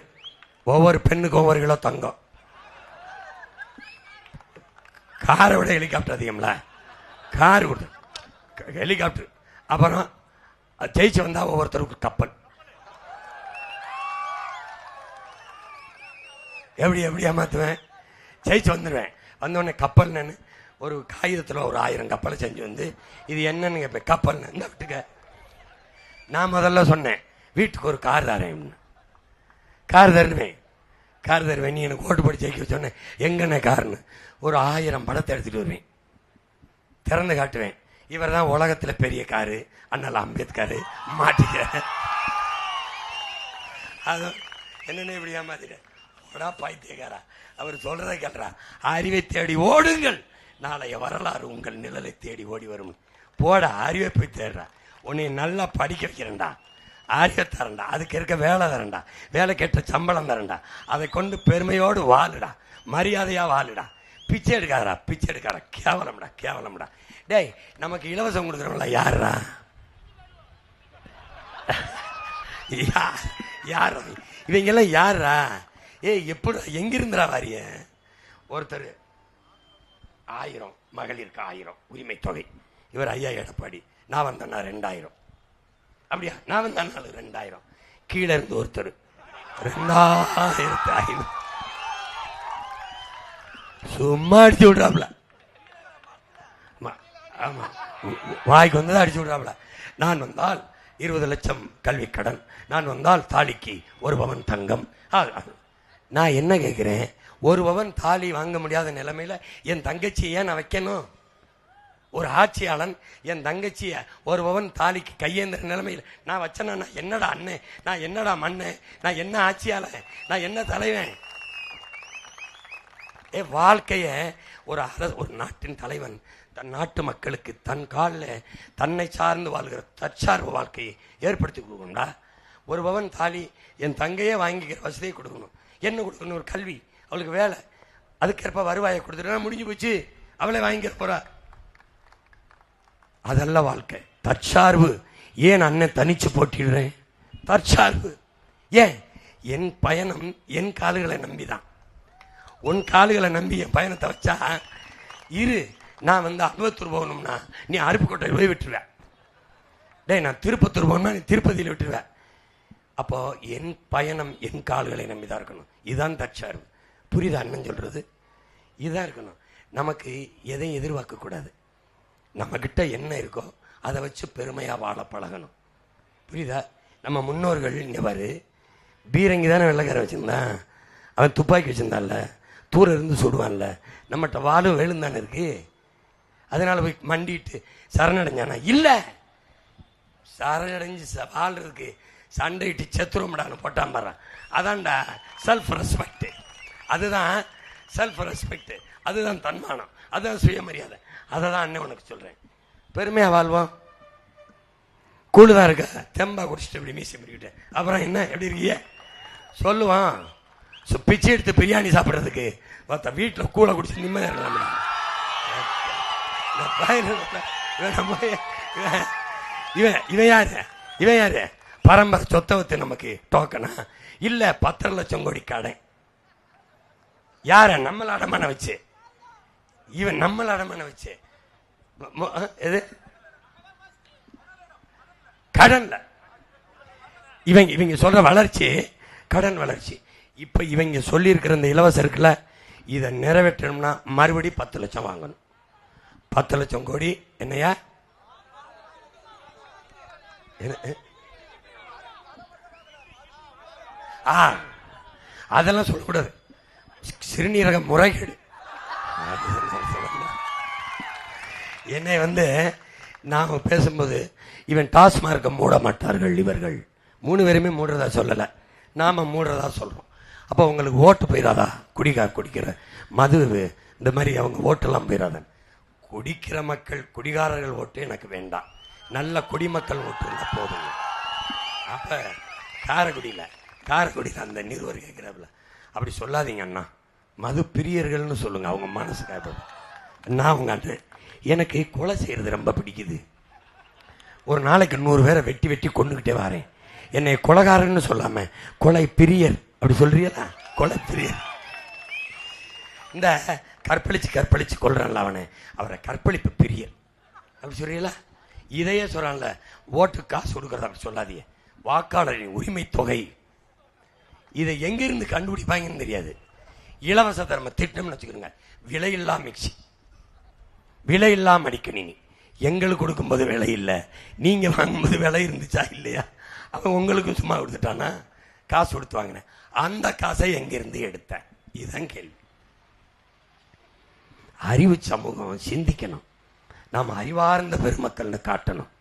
ஒவ்வொரு பெண்ணுக்கும் ஒவ்வொரு கிலோ தங்கம். காரை விட ஹெலிகாப்டர் அதிகம்ல. கார் கொடுத்து ஹெலிகாப்டர். அப்புறம் ஜெயிச்சு வந்தா ஒவ்வொருத்தருக்கு கப்பல். எப்படி எப்படி ஏமாத்துவேன்? ஜெயிச்சு வந்துடுவேன். வந்தோடனே கப்பல் நான் ஒரு காகிதத்தில் ஒரு 1000 கப்பலை செஞ்சு வந்து இது என்னன்னு கேட்பேன். கப்பல் இந்த வீட்டுக்க நான் முதல்ல சொன்னேன், வீட்டுக்கு ஒரு கார் தரேன். கார் தருவேன், கார் தருவேன். நீ எனக்கு ஓட்டு போட்டு ஜெயிக்க சொன்னேன். எங்கன்னு காருன்னு ஒரு 1000 படத்தை எடுத்துட்டு வருவேன், திறந்து காட்டுவேன். இவர் தான் உலகத்தில் பெரிய காரு, அண்ணல் அம்பேத்கர் மாட்டிக்க. அது என்னன்னு இப்படி ஏமாத்திட்டேன். பைத்தியக்காரா, அவர் சொல்றதை கேட்டா. அறிவை தேடி ஓடுங்கள், நாளைய வரலாறு உங்கள் நிழலை தேடி ஓடி வரும். போட, அறிவை போய் தேடுறா. உன்னை நல்லா படிக்க வைக்கிறேன்டா, அறிவை தரண்டா, அதுக்கு இருக்க வேலை தரண்டா, வேலை கேட்ட சம்பளம் தரண்டா. அதை கொண்டு பெருமையோடு வாழுடா, மரியாதையா வாழுடா. பிச்சை எடுக்காதரா, பிச்சை எடுக்காரா. கேவலம்டா, கேவலம்டா. டேய், நமக்கு இலவசம் கொடுக்குறவங்கள யாரா? யார் இவங்கெல்லாம்? யாரா? எப்படி எங்கிருந்துடா வாரிய? ஒருத்தர் 1000 மகளிருக்கு 1000 உரிமை தொகை. இவர் ஐயா எடப்பாடி. நான் வந்தேன்னா 2000. அப்படியா? நான் வந்தாலும் 2000. கீழே இருந்து ஒருத்தர் 2500 சும்மா அடிச்சு விடுறாப்ல. ஆமா, வாய்க்கு வந்ததை அடிச்சு விடுறாப்ல. நான் வந்தால் 20 லட்சம் கல்வி கடன், நான் வந்தால் தாலிக்கு 1 பவன் தங்கம். நான் என்ன கேட்கிறேன்? 1 பவன் தாலி வாங்க முடியாத நிலைமையில என் தங்கச்சி ஏன் நான் வைக்கணும்? ஒரு ஆட்சியாளன் என் தங்கச்சிய 1 பவன் தாலிக்கு கையேந்திர நிலைமையில் நான் வச்சேன்னா நான் என்னடா அண்ணன்? நான் என்னடா மண்ணு? நான் என்ன ஆட்சியாளன்? நான் என்ன தலைவன்? வாழ்க்கைய ஒரு நாட்டின் தலைவன் தன் நாட்டு மக்களுக்கு தன் காலில் தன்னை சார்ந்து வாழ்கிற தற்சார்பு வாழ்க்கையை ஏற்படுத்தி கொடுக்கணும்டா. 1 பவன் தாலி என் தங்கையே வாங்கிக்கிற வசதியை கொடுக்கணும். என்ன கொடுக்கணும்? ஒரு கல்வி, அவளுக்கு வேலை, அதுக்கேற்ப வருவாயை கொடுத்துட்டா முடிஞ்சு போச்சு, அவளை வாங்கிக்கிற போறா. அதல்ல வாழ்க்கை. தற்சார்பு. ஏன் அண்ணன் தனிச்சு போட்டிடுறேன்? தற்சார்பு. ஏன்? என் பயணம் என் கால்களை நம்பிதான். உன் கால்களை நம்பி என் பயணத்தை வச்சா இரு. நான் அம்பத்தூர் போகணும்னா நீ அருப்புக்கோட்டை போய் விட்டுருவேன். டேய், நான் திருப்பத்தூர் போகணும்னா நீ திருப்பதியில் விட்டுருவேன். அப்போ என் பயணம் என் கால்களை நம்பிதான் இருக்கணும். இதுதான் தற்சார்பு. புரியுதா அண்ணன் சொல்றது? இதுதான் இருக்கணும். நமக்கு எதையும் எதிர்பார்க்க கூடாது. நம்ம கிட்ட என்ன இருக்கோ அதை வச்சு பெருமையா வாழ பழகணும். புரியுதா? நம்ம முன்னோர்கள் இங்க பாரு, பீரங்கி தானே வெள்ளைக்கார வச்சிருந்தான், அவன் துப்பாக்கி வச்சிருந்தான்ல, தூர இருந்து சுடுவான்ல. நம்மகிட்ட வாழும் வேலும் தானே இருக்கு. அதனால போய் மண்டிட்டு சரணடைஞ்சானா? இல்ல, சரணடைஞ்சு வாழ்றதுக்கு சண்டையிட்டு செத்துரும்டான்னு போட்டான் பாரு. அதான்டா செல்ஃப் ரெஸ்பெக்ட். அதுதான் செல்ஃப் ரெஸ்பெக்ட், அதுதான் தன்மானம், அதுதான் சுயமரியாதை. அதை தான் அண்ணன் உனக்கு சொல்றேன். பெருமையா வாழ்வோம். கூடுதான் இருக்க, தெம்பா குடிச்சிட்டு இப்படி மீசி முடிக்கிட்டு அப்புறம் என்ன எப்படி இருக்கீங்க சொல்லுவான். பிச்சை எடுத்து பிரியாணி சாப்பிட்றதுக்கு பார்த்தா வீட்டில் கூழ குடிச்சு நிம்மதியாக இருக்கலாம். இவன் யாரு? இவன் யாரு? பரம்பரை சொத்தை வத்து நமக்கு டோக்கனா? இல்ல, 10 லட்சம் கோடி கடை. யார? நம்மள அடமான வச்சு. இவன் நம்மள அடமான வச்சு எது கடன்ல இவங்க சொல்ற வளர்ச்சி கடன் வளர்ச்சி. இப்ப இவங்க சொல்லி இருக்கிற இந்த இலவச இருக்குல்ல, இதை நிறைவேற்றணும்னா மறுபடி 10 லட்சம் வாங்கணும். 10 லட்சம் கோடி என்னையா? அதெல்லாம் சொல்லக்கூடாது. சிறுநீரக முறைகேடு. என்னை நாம பேசும்போது இவன் டாஸ்மார்க்க மூட மாட்டார்கள், இவர்கள் 3 பேருமே மூடுறதா சொல்லல, நாம மூடுறதா சொல்றோம். அப்ப உங்களுக்கு ஓட்டு போயிடாதா? குடிக்கிற மது இந்த மாதிரி அவங்க ஓட்டெல்லாம் போயிடாத. குடிக்கிற மக்கள், குடிகாரர்கள் ஓட்டு எனக்கு வேண்டாம். நல்ல குடிமக்கள் ஓட்டு இருந்தா போதுங்க. அப்ப காரைக்குடியில அந்த நிறுவனம் கேட்கிறாப்புல, அப்படி சொல்லாதீங்க அண்ணா, மது பிரியர்கள்னு சொல்லுங்க, அவங்க மனசு காப்பது. நான் உங்க அண்ணன், எனக்கு கொலை செய்யறது ரொம்ப பிடிக்குது. ஒரு நாளைக்கு 100 பேரை வெட்டி வெட்டி கொண்டுகிட்டே வரேன். என்னை கொலைகாரன்னு சொல்லாம கொலை பிரியர் அப்படி சொல்றீங்களா? கொலை பிரியர். இந்த கற்பழிச்சு கொள்றான்ல அவரை கற்பழிப்பு பிரியர் அப்படி சொல்றீங்களா? இதையே சொல்றான்ல, ஓட்டு காசு கொடுக்கறத அப்படி சொல்லாதீங்க. வாக்காளரின் உரிமை தொகை, இதை எங்கிருந்து கண்டுபிடிப்பாங்கன்னு தெரியாது. இலவச தர்ம திட்டம்னு வச்சுக்கிறோங்க. விலையில்லா மிக்சி, விலையில்லா மடிக்கணினி. எங்களுக்கு கொடுக்கும்போது விலை இல்லை, நீங்க வாங்கும்போது விலை இருந்துச்சா இல்லையா? அவன் உங்களுக்கு சும்மா கொடுத்துட்டானா? காசு கொடுத்து வாங்கின அந்த காசை எங்கிருந்து எடுத்த? இதுதான் கேள்வி. அறிவு சமூகம் சிந்திக்கணும். நாம் அறிவார்ந்த பெருமக்கள்னு காட்டணும்.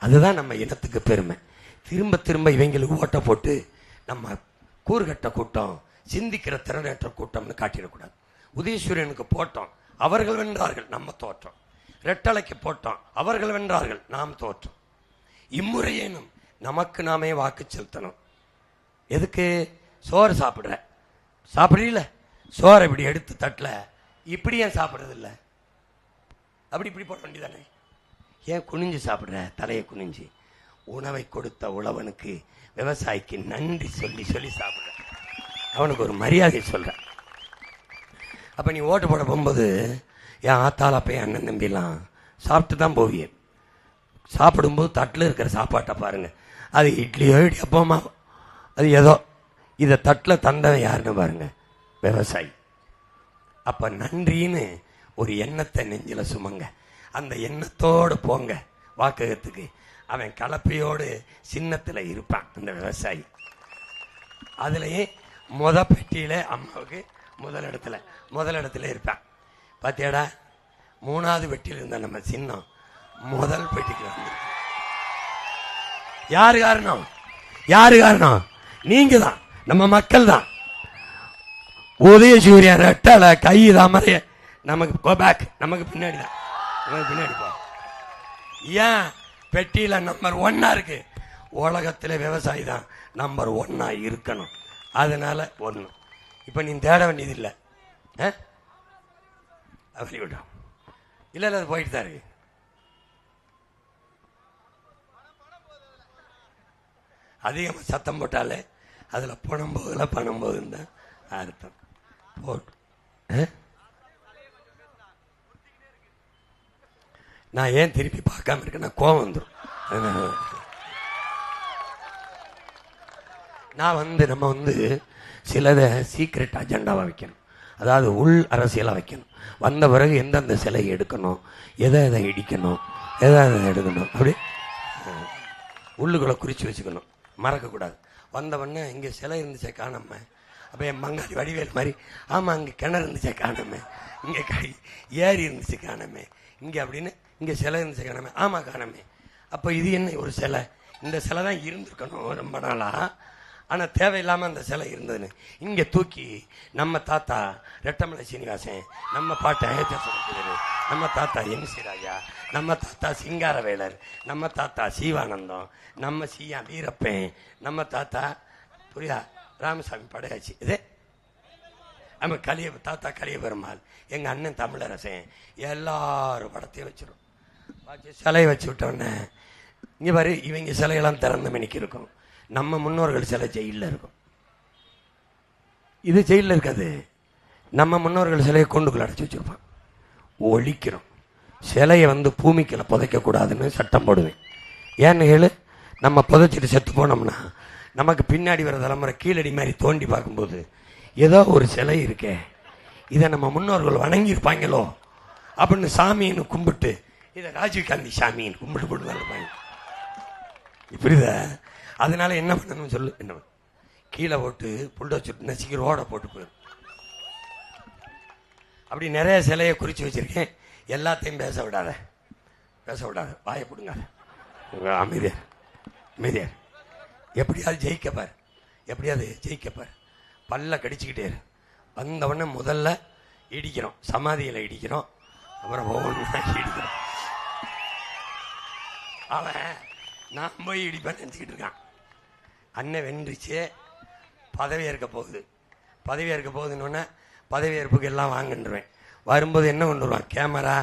அதுதான் நம்ம இனத்துக்கு பெருமை. திரும்ப திரும்ப இவங்களுக்கு ஓட்ட போட்டு நம்ம கூறுகட்ட கூட்டம், சிந்திக்கிற திறனற்ற கூட்டம்னு காட்டிடக்கூடாது. உதயசூரியனுக்கு போட்டோம், அவர்கள் வென்றார்கள், நம்ம தோற்றோம். ரெட்டலைக்கு போட்டோம், அவர்கள் வென்றார்கள், நாம் தோற்றோம். இம்முறையேனும் நமக்கு நாமே வாக்கு செலுத்தணும். எதுக்கு? சோறு சாப்பிடுறீல, சோறை இப்படி எடுத்து தட்டல இப்படி ஏன் சாப்பிடுறது இல்லை? அப்படி இப்படி போட வேண்டியதானே? ஏன் குனிஞ்சு சாப்பிடுற? தலையை குனிஞ்சு. உணவை கொடுத்த உழவனுக்கு, விவசாயிக்கு நன்றி சொல்லி சொல்லி சாப்பிடுற, அவனுக்கு ஒரு மரியாதை சொல்ற. அப்ப நீ ஓட்டு போட போகும்போது என் ஆத்தால போய் அண்ணன் தம்பிலாம் சாப்பிட்டு தான் போவிய. சாப்பிடும்போது தட்டில் இருக்கிற சாப்பாட்டை பாருங்க, அது இட்லியோ இடியப்பமா, அது ஏதோ. இதை தட்டில் தந்தவன் யாருன்னு பாருங்க, விவசாயி. அப்ப நன்றின்னு ஒரு எண்ணத்தை நெஞ்சில சுமங்க. அந்த எண்ணத்தோடு போங்க வாக்ககத்துக்கு. அவன் கலப்பையோடு சின்னத்துல இருப்பான் அந்த விவசாயி. அதுலயே பெட்டியில அம்மாவுக்கு முதல் இடத்துல இருப்பான். பாத்தியாடா, 3வது பெட்டியில இருந்த நம்ம சின்னம் முதல் பெட்டிக்கு வந்து. யாரு காரணம்? நீங்க தான், நம்ம மக்கள் தான். உதயசூரியன் ரெட்டலை கை தாமரைய நமக்கு கோ பேக், நமக்கு பின்னாடி தான், நமக்கு பின்னாடி போ. ஏன் பெட்டியில நம்பர் 1 இருக்கு? உலகத்துல விவசாயி தான் நம்பர் 1 இருக்கணும். அதனால 1. இப்ப நீ தேட வேண்டியது இல்லை. வெளிவிடும் இல்ல, அது போயிட்டு தான் இருக்கு. அதிகமா சத்தம் போட்டாலே அதுல பணம் போகுதுன்னு தான் அர்த்தம். போட்டு நான் ஏன் திருப்பி பார்க்காம இருக்கேன்னா கோவம் வந்துடும். நான் நம்ம சிலதை சீக்ரெட் அஜெண்டாவா வைக்கணும். அதாவது உள் அரசியலாக வைக்கணும். வந்த பிறகு எந்தெந்த சிலையை எடுக்கணும், எதை எதை இடிக்கணும், எதை எதை எடுக்கணும், அப்படி உள்ளுக்குள்ளே குறித்து வச்சுக்கணும், மறக்கக்கூடாது. வந்தவொடனே இங்கே சிலை இருந்துச்சே காணாம, அப்போ என் மங்காளி வடிவேல் மாதிரி, ஆமாம் அங்கே கிணறு இருந்துச்சே காணாம, இங்கே ஏரி இருந்துச்சு காணாமே, இங்கே அப்படின்னு இங்கே சிலை இருந்துச்சு காணாமே, ஆமாம் காணாமே. அப்போ இது என்ன ஒரு சிலை, இந்த சிலை தான் இருந்திருக்கணும் ரொம்ப நாளாக, ஆனால் தேவையில்லாமல் அந்த சிலை இருந்ததுன்னு இங்கே தூக்கி நம்ம தாத்தா ரெட்டமலை சீனிவாசன், நம்ம பாட்டை அயோத்தியாசன், நம்ம தாத்தா எம்சி ராஜா, நம்ம தாத்தா சிங்காரவேலர், நம்ம தாத்தா சீவானந்தம், நம்ம சியா வீரப்பன், நம்ம தாத்தா புரியா ராமசாமி படையாச்சு, இதே நம்ம தாத்தா கலிய பெருமாள், எங்கள் அண்ணன் தமிழரசன், எல்லாரும் படத்தையும் வச்சிடும். வச்சு சிலையை வச்சு விட்டோன்னே இங்கே பாரு, இவங்க சிலையெல்லாம் திறந்த மணிக்கு இருக்கும், நம்ம முன்னோர்கள் சிலை ஜெயிலில் இருக்கும். இது ஜெயிலில் இருக்காது, நம்ம முன்னோர்கள் சிலையை கொண்டுக்குள்ள அடைச்சி வச்சிருப்பான். ஒழிக்கிறோம். சிலையை பூமிக்குள்ள புதைக்கக்கூடாதுன்னு சட்டம் போடுவேன். ஏன்னு கேளு, நம்ம புதைச்சிட்டு செத்து போனோம்னா நமக்கு பின்னாடி வர தலைமுறை கீழடி மாதிரி தோண்டி பார்க்கும்போது ஏதோ ஒரு சிலை இருக்கே, இதை நம்ம முன்னோர்கள் வணங்கியிருப்பாங்களோ அப்படின்னு சாமின்னு கும்பிட்டு, இதை ராஜீவ்காந்தி சாமின்னு கும்பிட்டு போட்டுதான் இப்படிதா. அதனால என்ன பண்ணணும்னு சொல்லு, என்ன கீழே போட்டு புல்டோச்சுட்டு நசிக்கிற ரோட போட்டு போயிடும். அப்படி நிறைய சிலையை குறித்து வச்சிருக்கேன். எல்லாத்தையும் பேச விடாத, வாயை பிடுங்காத, அமைதியார் அமைதியார். எப்படியாவது ஜெயிக்கப்பார், பல்ல கடிச்சுக்கிட்டே இரு. வந்தவொடனே முதல்ல இடிக்கிறோம், சமாதியில் இடிக்கிறோம், அப்புறம் ஒவ்வொன்றா இடிக்கிறோம். அவன் நான் போய் இடிப்பேன்னு நினச்சிக்கிட்டு இருக்கான். அண்ணன் வென்றுச்சு, பதவியேற்க போகுதுன்னு பதவியேற்புக்கு எல்லாம் வாங்கிட்டுருவேன். வரும்போது என்ன கொண்டு வருவான், கேமரா,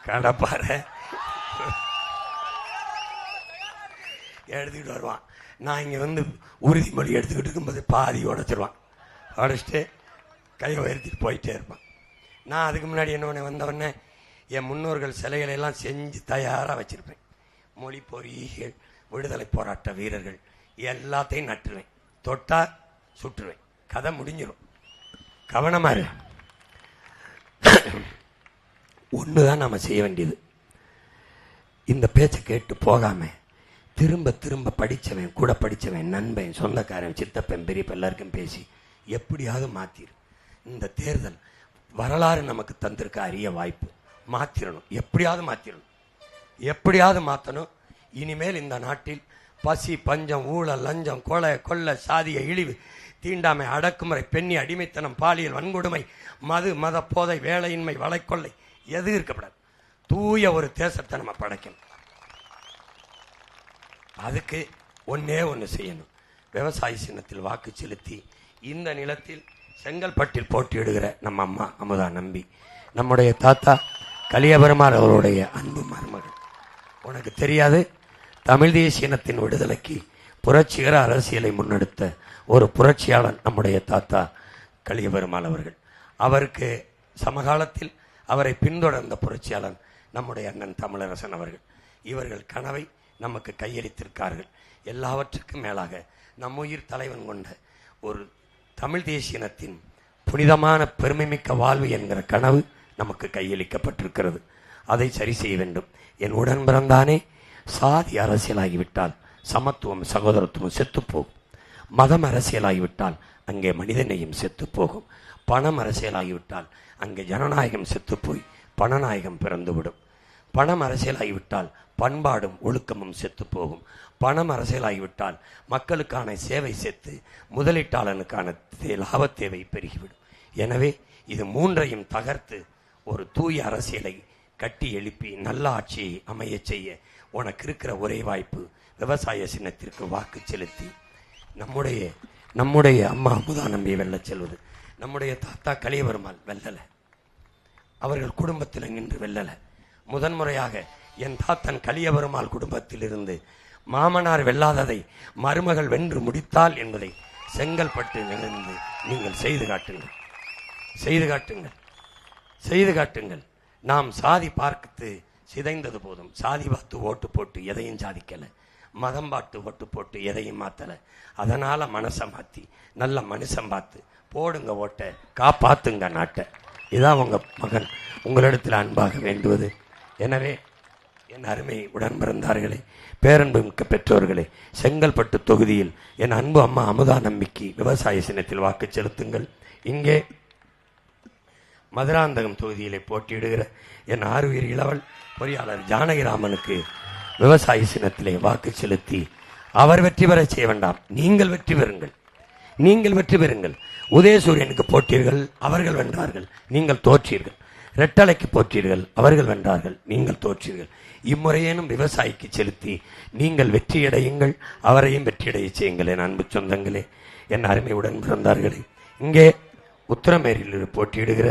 கடப்பாறை எடுத்துக்கிட்டு வருவான். நான் இங்கே உறுதிமொழி எடுத்துக்கிட்டு இருக்கும்போது பாதி உடைச்சிருவான். உடைச்சிட்டு கையை உயர்த்திட்டு போயிட்டே இருப்பான். நான் அதுக்கு முன்னாடி என்ன பண்ண, வந்தவொடனே என் முன்னோர்கள் சிலைகளை எல்லாம் செஞ்சு தயாராக வச்சுருப்பேன். மொழி பொறியியல், விடுதலை போராட்ட வீரர்கள் எல்லாத்தையும் நட்டுருவேன். தொட்டா சுட்டுருவேன். கதை முடிஞ்சிடும். கவனமா இரு. ஒண்ணுதான் நாம செய்ய வேண்டியது, இந்த பேச்சை கேட்டு போகாம திரும்ப திரும்ப படிச்சவன், கூட படிச்சவன், நண்பன், சொந்தக்காரன், சித்தப்பன், பெரியப்ப எல்லாருக்கும் பேசி எப்படியாவது மாத்திரு. இந்த தேர்தல் வரலாறு நமக்கு தந்திருக்க அரிய வாய்ப்பு. மாத்திரணும், எப்படியாவது மாற்றணும். இனிமேல் இந்த நாட்டில் பசி, பஞ்சம், ஊழல், லஞ்சம், கொலை, கொள்ளை, சாதிய இழிவு, தீண்டாமை, அடக்குமுறை, பெண்ணி அடிமைத்தனம், பாலியல் வன்கொடுமை, மது, மத போதை, வேலையின்மை, வளைக்கொள்ளை எது இருக்கப்படாது. தூய ஒரு தேசத்தை நம்ம படைக்கணும். அதுக்கு ஒன்னே ஒன்று செய்யணும், விவசாய சின்னத்தில் வாக்கு செலுத்தி இந்த நிலத்தில் செங்கல்பட்டில் போட்டியிடுகிற நம்ம அம்மா அமுதா நம்பி, நம்முடைய தாத்தா கலியபெருமாள் அவருடைய அன்பு மருமகள். உனக்கு தெரியாது, தமிழ் தேசிய இனத்தின் விடுதலைக்கு புரட்சிகர அரசியலை முன்னெடுத்த ஒரு புரட்சியாளன் நம்முடைய தாத்தா கலியபெருமாள் அவர்கள். அவருக்கு சமகாலத்தில் அவரை பின்தொடர்ந்த புரட்சியாளன் நம்முடைய அண்ணன் தமிழரசன் அவர்கள். இவர்கள் கனவை நமக்கு கையளித்திருக்கார்கள். எல்லாவற்றுக்கும் மேலாக நம்முயிர் தலைவன் கொண்ட ஒரு தமிழ் தேசிய இனத்தின் புனிதமான பெருமைமிக்க வாழ்வு என்கிற கனவு நமக்கு கையளிக்கப்பட்டிருக்கிறது. அதை சரி செய்ய வேண்டும். என் உடன் பிறந்தானே, சாதி அரசியலாகிவிட்டால் சமத்துவம், சகோதரத்துவம் செத்துப்போகும். மதம் அரசியலாகிவிட்டால் அங்கே மனிதநேயம் செத்துப்போகும். பணம் அரசியலாகிவிட்டால் அங்கே ஜனநாயகம் செத்துப்போய் பணநாயகம் பிறந்துவிடும். பணம் அரசியலாகிவிட்டால் பண்பாடும் ஒழுக்கமும் செத்துப்போகும். பணம் அரசியலாகிவிட்டால் மக்களுக்கான சேவை செத்து முதலீட்டாளனுக்கான லாபத் தேவை பெருகிவிடும். எனவே இது மூன்றையும் தகர்த்து ஒரு தூய அரசியலை கட்டி எழுப்பி நல்ல ஆட்சியை அமைய செய்ய உனக்கு இருக்கிற ஒரே வாய்ப்பு விவசாய சின்னத்திற்கு வாக்கு செலுத்தி நம்முடைய அம்மா அமுதா நம்பியை வெல்ல செல்வது. நம்முடைய தாத்தா கலியபெருமாள் வெல்லல, அவர்கள் குடும்பத்தில் நின்று வெல்லல. முதன்முறையாக என் தாத்தன் கலியபெருமாள் குடும்பத்தில் இருந்து மாமனார் வெல்லாததை மருமகள் வென்று முடித்தாள் என்பதை செங்கல்பட்டு நிகழ்ந்து நீங்கள் செய்து காட்டுங்கள். நாம் சாதி பார்த்து சிதைந்தது போதும். சாதி பார்த்து ஓட்டு போட்டு எதையும் சாதிக்கல. மதம் பாட்டு ஓட்டு போட்டு எதையும் மாத்தலை. அதனால மனசை மாற்றி நல்ல மனுஷன் பார்த்து போடுங்க ஓட்டை, காப்பாத்துங்க நாட்டை. இதான் உங்க மகன் உங்களிடத்தில் அன்பாக வேண்டுவது. எனவே என் அருமை உடன் பிறந்தார்களே, பேரன்பு மிக்க பெற்றோர்களே, செங்கல்பட்டு தொகுதியில் என் அன்பு அம்மா அமுதா நம்பிக்கை விவசாய சின்னத்தில் வாக்கு செலுத்துங்கள். இங்கே மதுராந்தகம் தொகுதியிலே போட்டியிடுகிற என் ஆறுயிர் இளவல் பொறியாளர் ஜானகிராமனுக்கு விவசாய சின்னத்திலே வாக்கு செலுத்தி அவர் வெற்றி பெற செய்ய வேண்டாம், நீங்கள் வெற்றி பெறுங்கள், நீங்கள் வெற்றி பெறுங்கள். உதயசூரியனுக்கு போட்டீர்கள், அவர்கள் வென்றார்கள், நீங்கள் தோற்றீர்கள். ரெட்டலைக்கு போற்றீர்கள், அவர்கள் வென்றார்கள், நீங்கள் தோற்றீர்கள். இம்முறையேனும் விவசாயிக்கு செலுத்தி நீங்கள் வெற்றியடையுங்கள், அவரையும் வெற்றியடைய செய்யுங்கள். என் அன்பு சொந்தங்களே, என் அருமை உடன் பிறந்தார்களே, இங்கே உத்தரமேரியில் போட்டியிடுகிற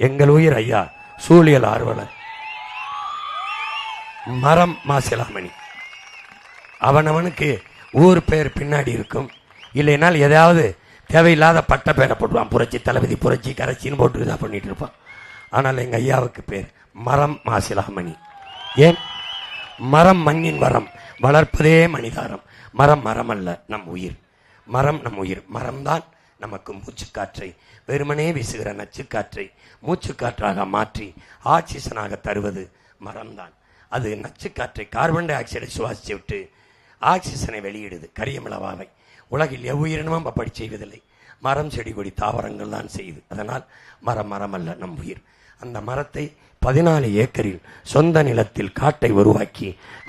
எங்கள் உயிர் ஐயா சூழியல் ஆர்வலர் மரம் மாசிலாமணி, அவனவனுக்கு ஊர் பேர் பின்னாடி இருக்கும், இல்லைனால் எதாவது தேவையில்லாத பட்ட பேரை போட்டுவான். புரட்சி தளபதி, புரட்சி கரைச்சின்னு போட்டு தான் பண்ணிட்டு இருப்பான். ஆனால் எங்கள் ஐயாவுக்கு பேர் மரம் மாசிலாமணி. ஏன்? மரம் மண்ணின் வரம், வளர்ப்பதே மனிதாரம். மரம் மரம் அல்ல, நம் உயிர். மரம் நம் உயிர். மரம்தான் நமக்கு மூச்சுக்காற்றை, வெறுமனே வீசுகிற நச்சுக்காற்றை மூச்சுக்காற்றாக மாற்றி ஆக்சிஜனாக தருவது மரம்தான். அது நச்சுக்காற்றை, கார்பன் டை ஆக்சைடை சுவாசித்து விட்டு ஆக்சிஜனை வெளியிடுது, கரியமிளவாவை. உலகில் எவ்வுயிரினமும் அப்படி செய்வதில்லை. மரம், செடி, கொடி, தாவரங்கள் தான் செய்யுது. அதனால் மரம் மரம் அல்ல, நம் உயிர். அந்த மரத்தை 14 ஏக்கரில் சொந்த நிலத்தில் காட்டை உருவாக்கி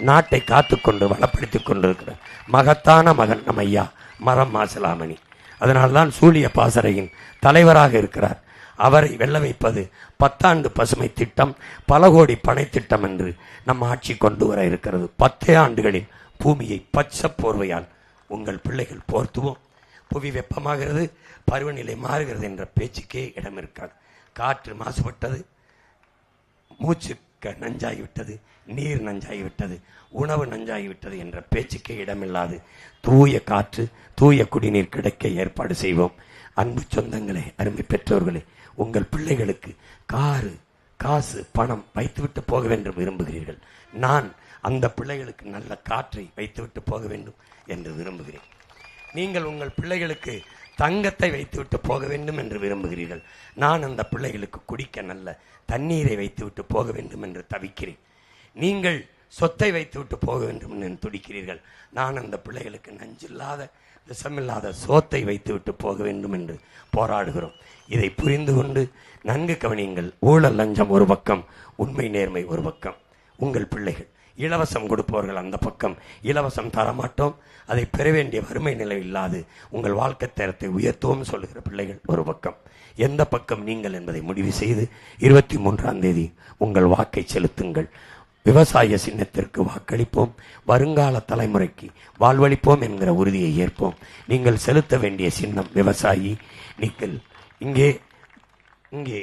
நாட்டை காத்துக்கொண்டு வளப்படுத்திக் கொண்டிருக்கிற மகத்தான மகன் நம் ஐயா மரம் மாசிலாமணி. அதனால்தான் சூழிய பாசறையின் தலைவராக இருக்கிறார். அவரை வெல்ல வைப்பது 10 ஆண்டு பசுமை திட்டம், பல கோடி பனை திட்டம் என்று நம் ஆட்சி கொண்டு வர இருக்கிறது. 10 ஆண்டுகளில் பூமியை பச்சை போர்வையால் உங்கள் பிள்ளைகள் போர்த்துவோம். புவி வெப்பமாகிறது, பருவநிலை மாறுகிறது என்ற பேச்சுக்கே இடம் இருக்காது. காற்று மாசுபட்டது, மூச்சு நஞ்சாகிவிட்டது, நீர் நஞ்சாகிவிட்டது, உணவு நஞ்சாகிவிட்டது என்ற பேச்சுக்கே இடமில்லாது தூய காற்று, தூய குடிநீர் கிடைக்க ஏற்பாடு செய்வோம். அன்பு சொந்தங்களே, அருமை பெற்றோர்களே, உங்கள் பிள்ளைகளுக்கு காரு, காசு, பணம் வைத்துவிட்டு போக வேண்டும் விரும்புகிறீர்கள். நான் அந்த பிள்ளைகளுக்கு நல்ல காற்றை வைத்துவிட்டு போக வேண்டும் என்று விரும்புகிறேன். நீங்கள் உங்கள் பிள்ளைகளுக்கு தங்கத்தை வைத்துவிட்டு போக வேண்டும் என்று விரும்புகிறீர்கள். நான் அந்த பிள்ளைகளுக்கு குடிக்க நல்ல தண்ணீரை வைத்துவிட்டு போக வேண்டும் என்று தவிக்கிறேன். நீங்கள் சொத்தை வைத்துவிட்டு போக வேண்டும் என்று துடிக்கிறீர்கள். நான் அந்த பிள்ளைகளுக்கு நஞ்சில்லாத, விஷமில்லாத சோத்தை வைத்துவிட்டு போக வேண்டும் என்று போராடுகிறோம். இதை புரிந்து கொண்டு நன்கு கவனியுங்கள். ஊழல் லஞ்சம் ஒரு பக்கம், உண்மை நேர்மை ஒரு பக்கம். உங்கள் பிள்ளைகள் இலவசம் கொடுப்பவர்கள் அந்த பக்கம். இலவசம் தரமாட்டோம், அதை பெற வேண்டிய வறுமை நிலை இல்லாது உங்கள் வாழ்க்கை தரத்தை உயர்த்துவோம் சொல்லுகிற பிள்ளைகள் ஒரு பக்கம். எந்த பக்கம் நீங்கள் என்பதை முடிவு செய்து 23ஆம் தேதி உங்கள் வாக்கை செலுத்துங்கள். விவசாய சின்னத்திற்கு வாக்களிப்போம், வருங்கால தலைமுறைக்கு வாழ்வளிப்போம் என்கிற உறுதியை ஏற்போம். நீங்கள் செலுத்த வேண்டிய சின்னம் விவசாயி. நீங்கள் இங்கே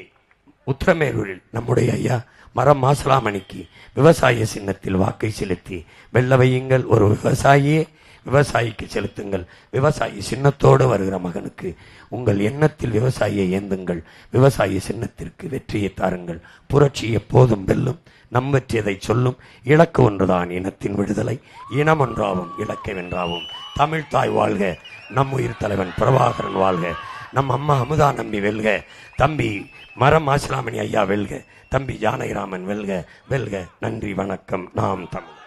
உத்திரமேரூரில் நம்முடைய ஐயா மரம் மாசிலாமணிக்கு விவசாய சின்னத்தில் வாக்கை செலுத்தி வெல்ல வையுங்கள். ஒரு விவசாயியே விவசாயிக்கு செலுத்துங்கள். விவசாயி சின்னத்தோடு வருகிற மகனுக்கு உங்கள் எண்ணத்தில் விவசாயியை ஏந்துங்கள். விவசாய சின்னத்திற்கு வெற்றியை தாருங்கள். புரட்சி எப்போதும் வெல்லும். நம் வெற்றியதை சொல்லும். இலக்கு ஒன்றுதான், இனத்தின் விடுதலை. இனம் ஒன்றாவும் இலக்கை வென்றாவும். தமிழ் தாய் வாழ்க. நம் உயிர் தலைவன் பிரபாகரன் வாழ்க. நம் அம்மா அமுதா நம்பி வெல்க. தம்பி மரம் மாசிலாமணி ஐயா வெல்க. தம்பி ஜானகிராமன் வெல்க வெல்க. நன்றி, வணக்கம். நாம் தமிழ்.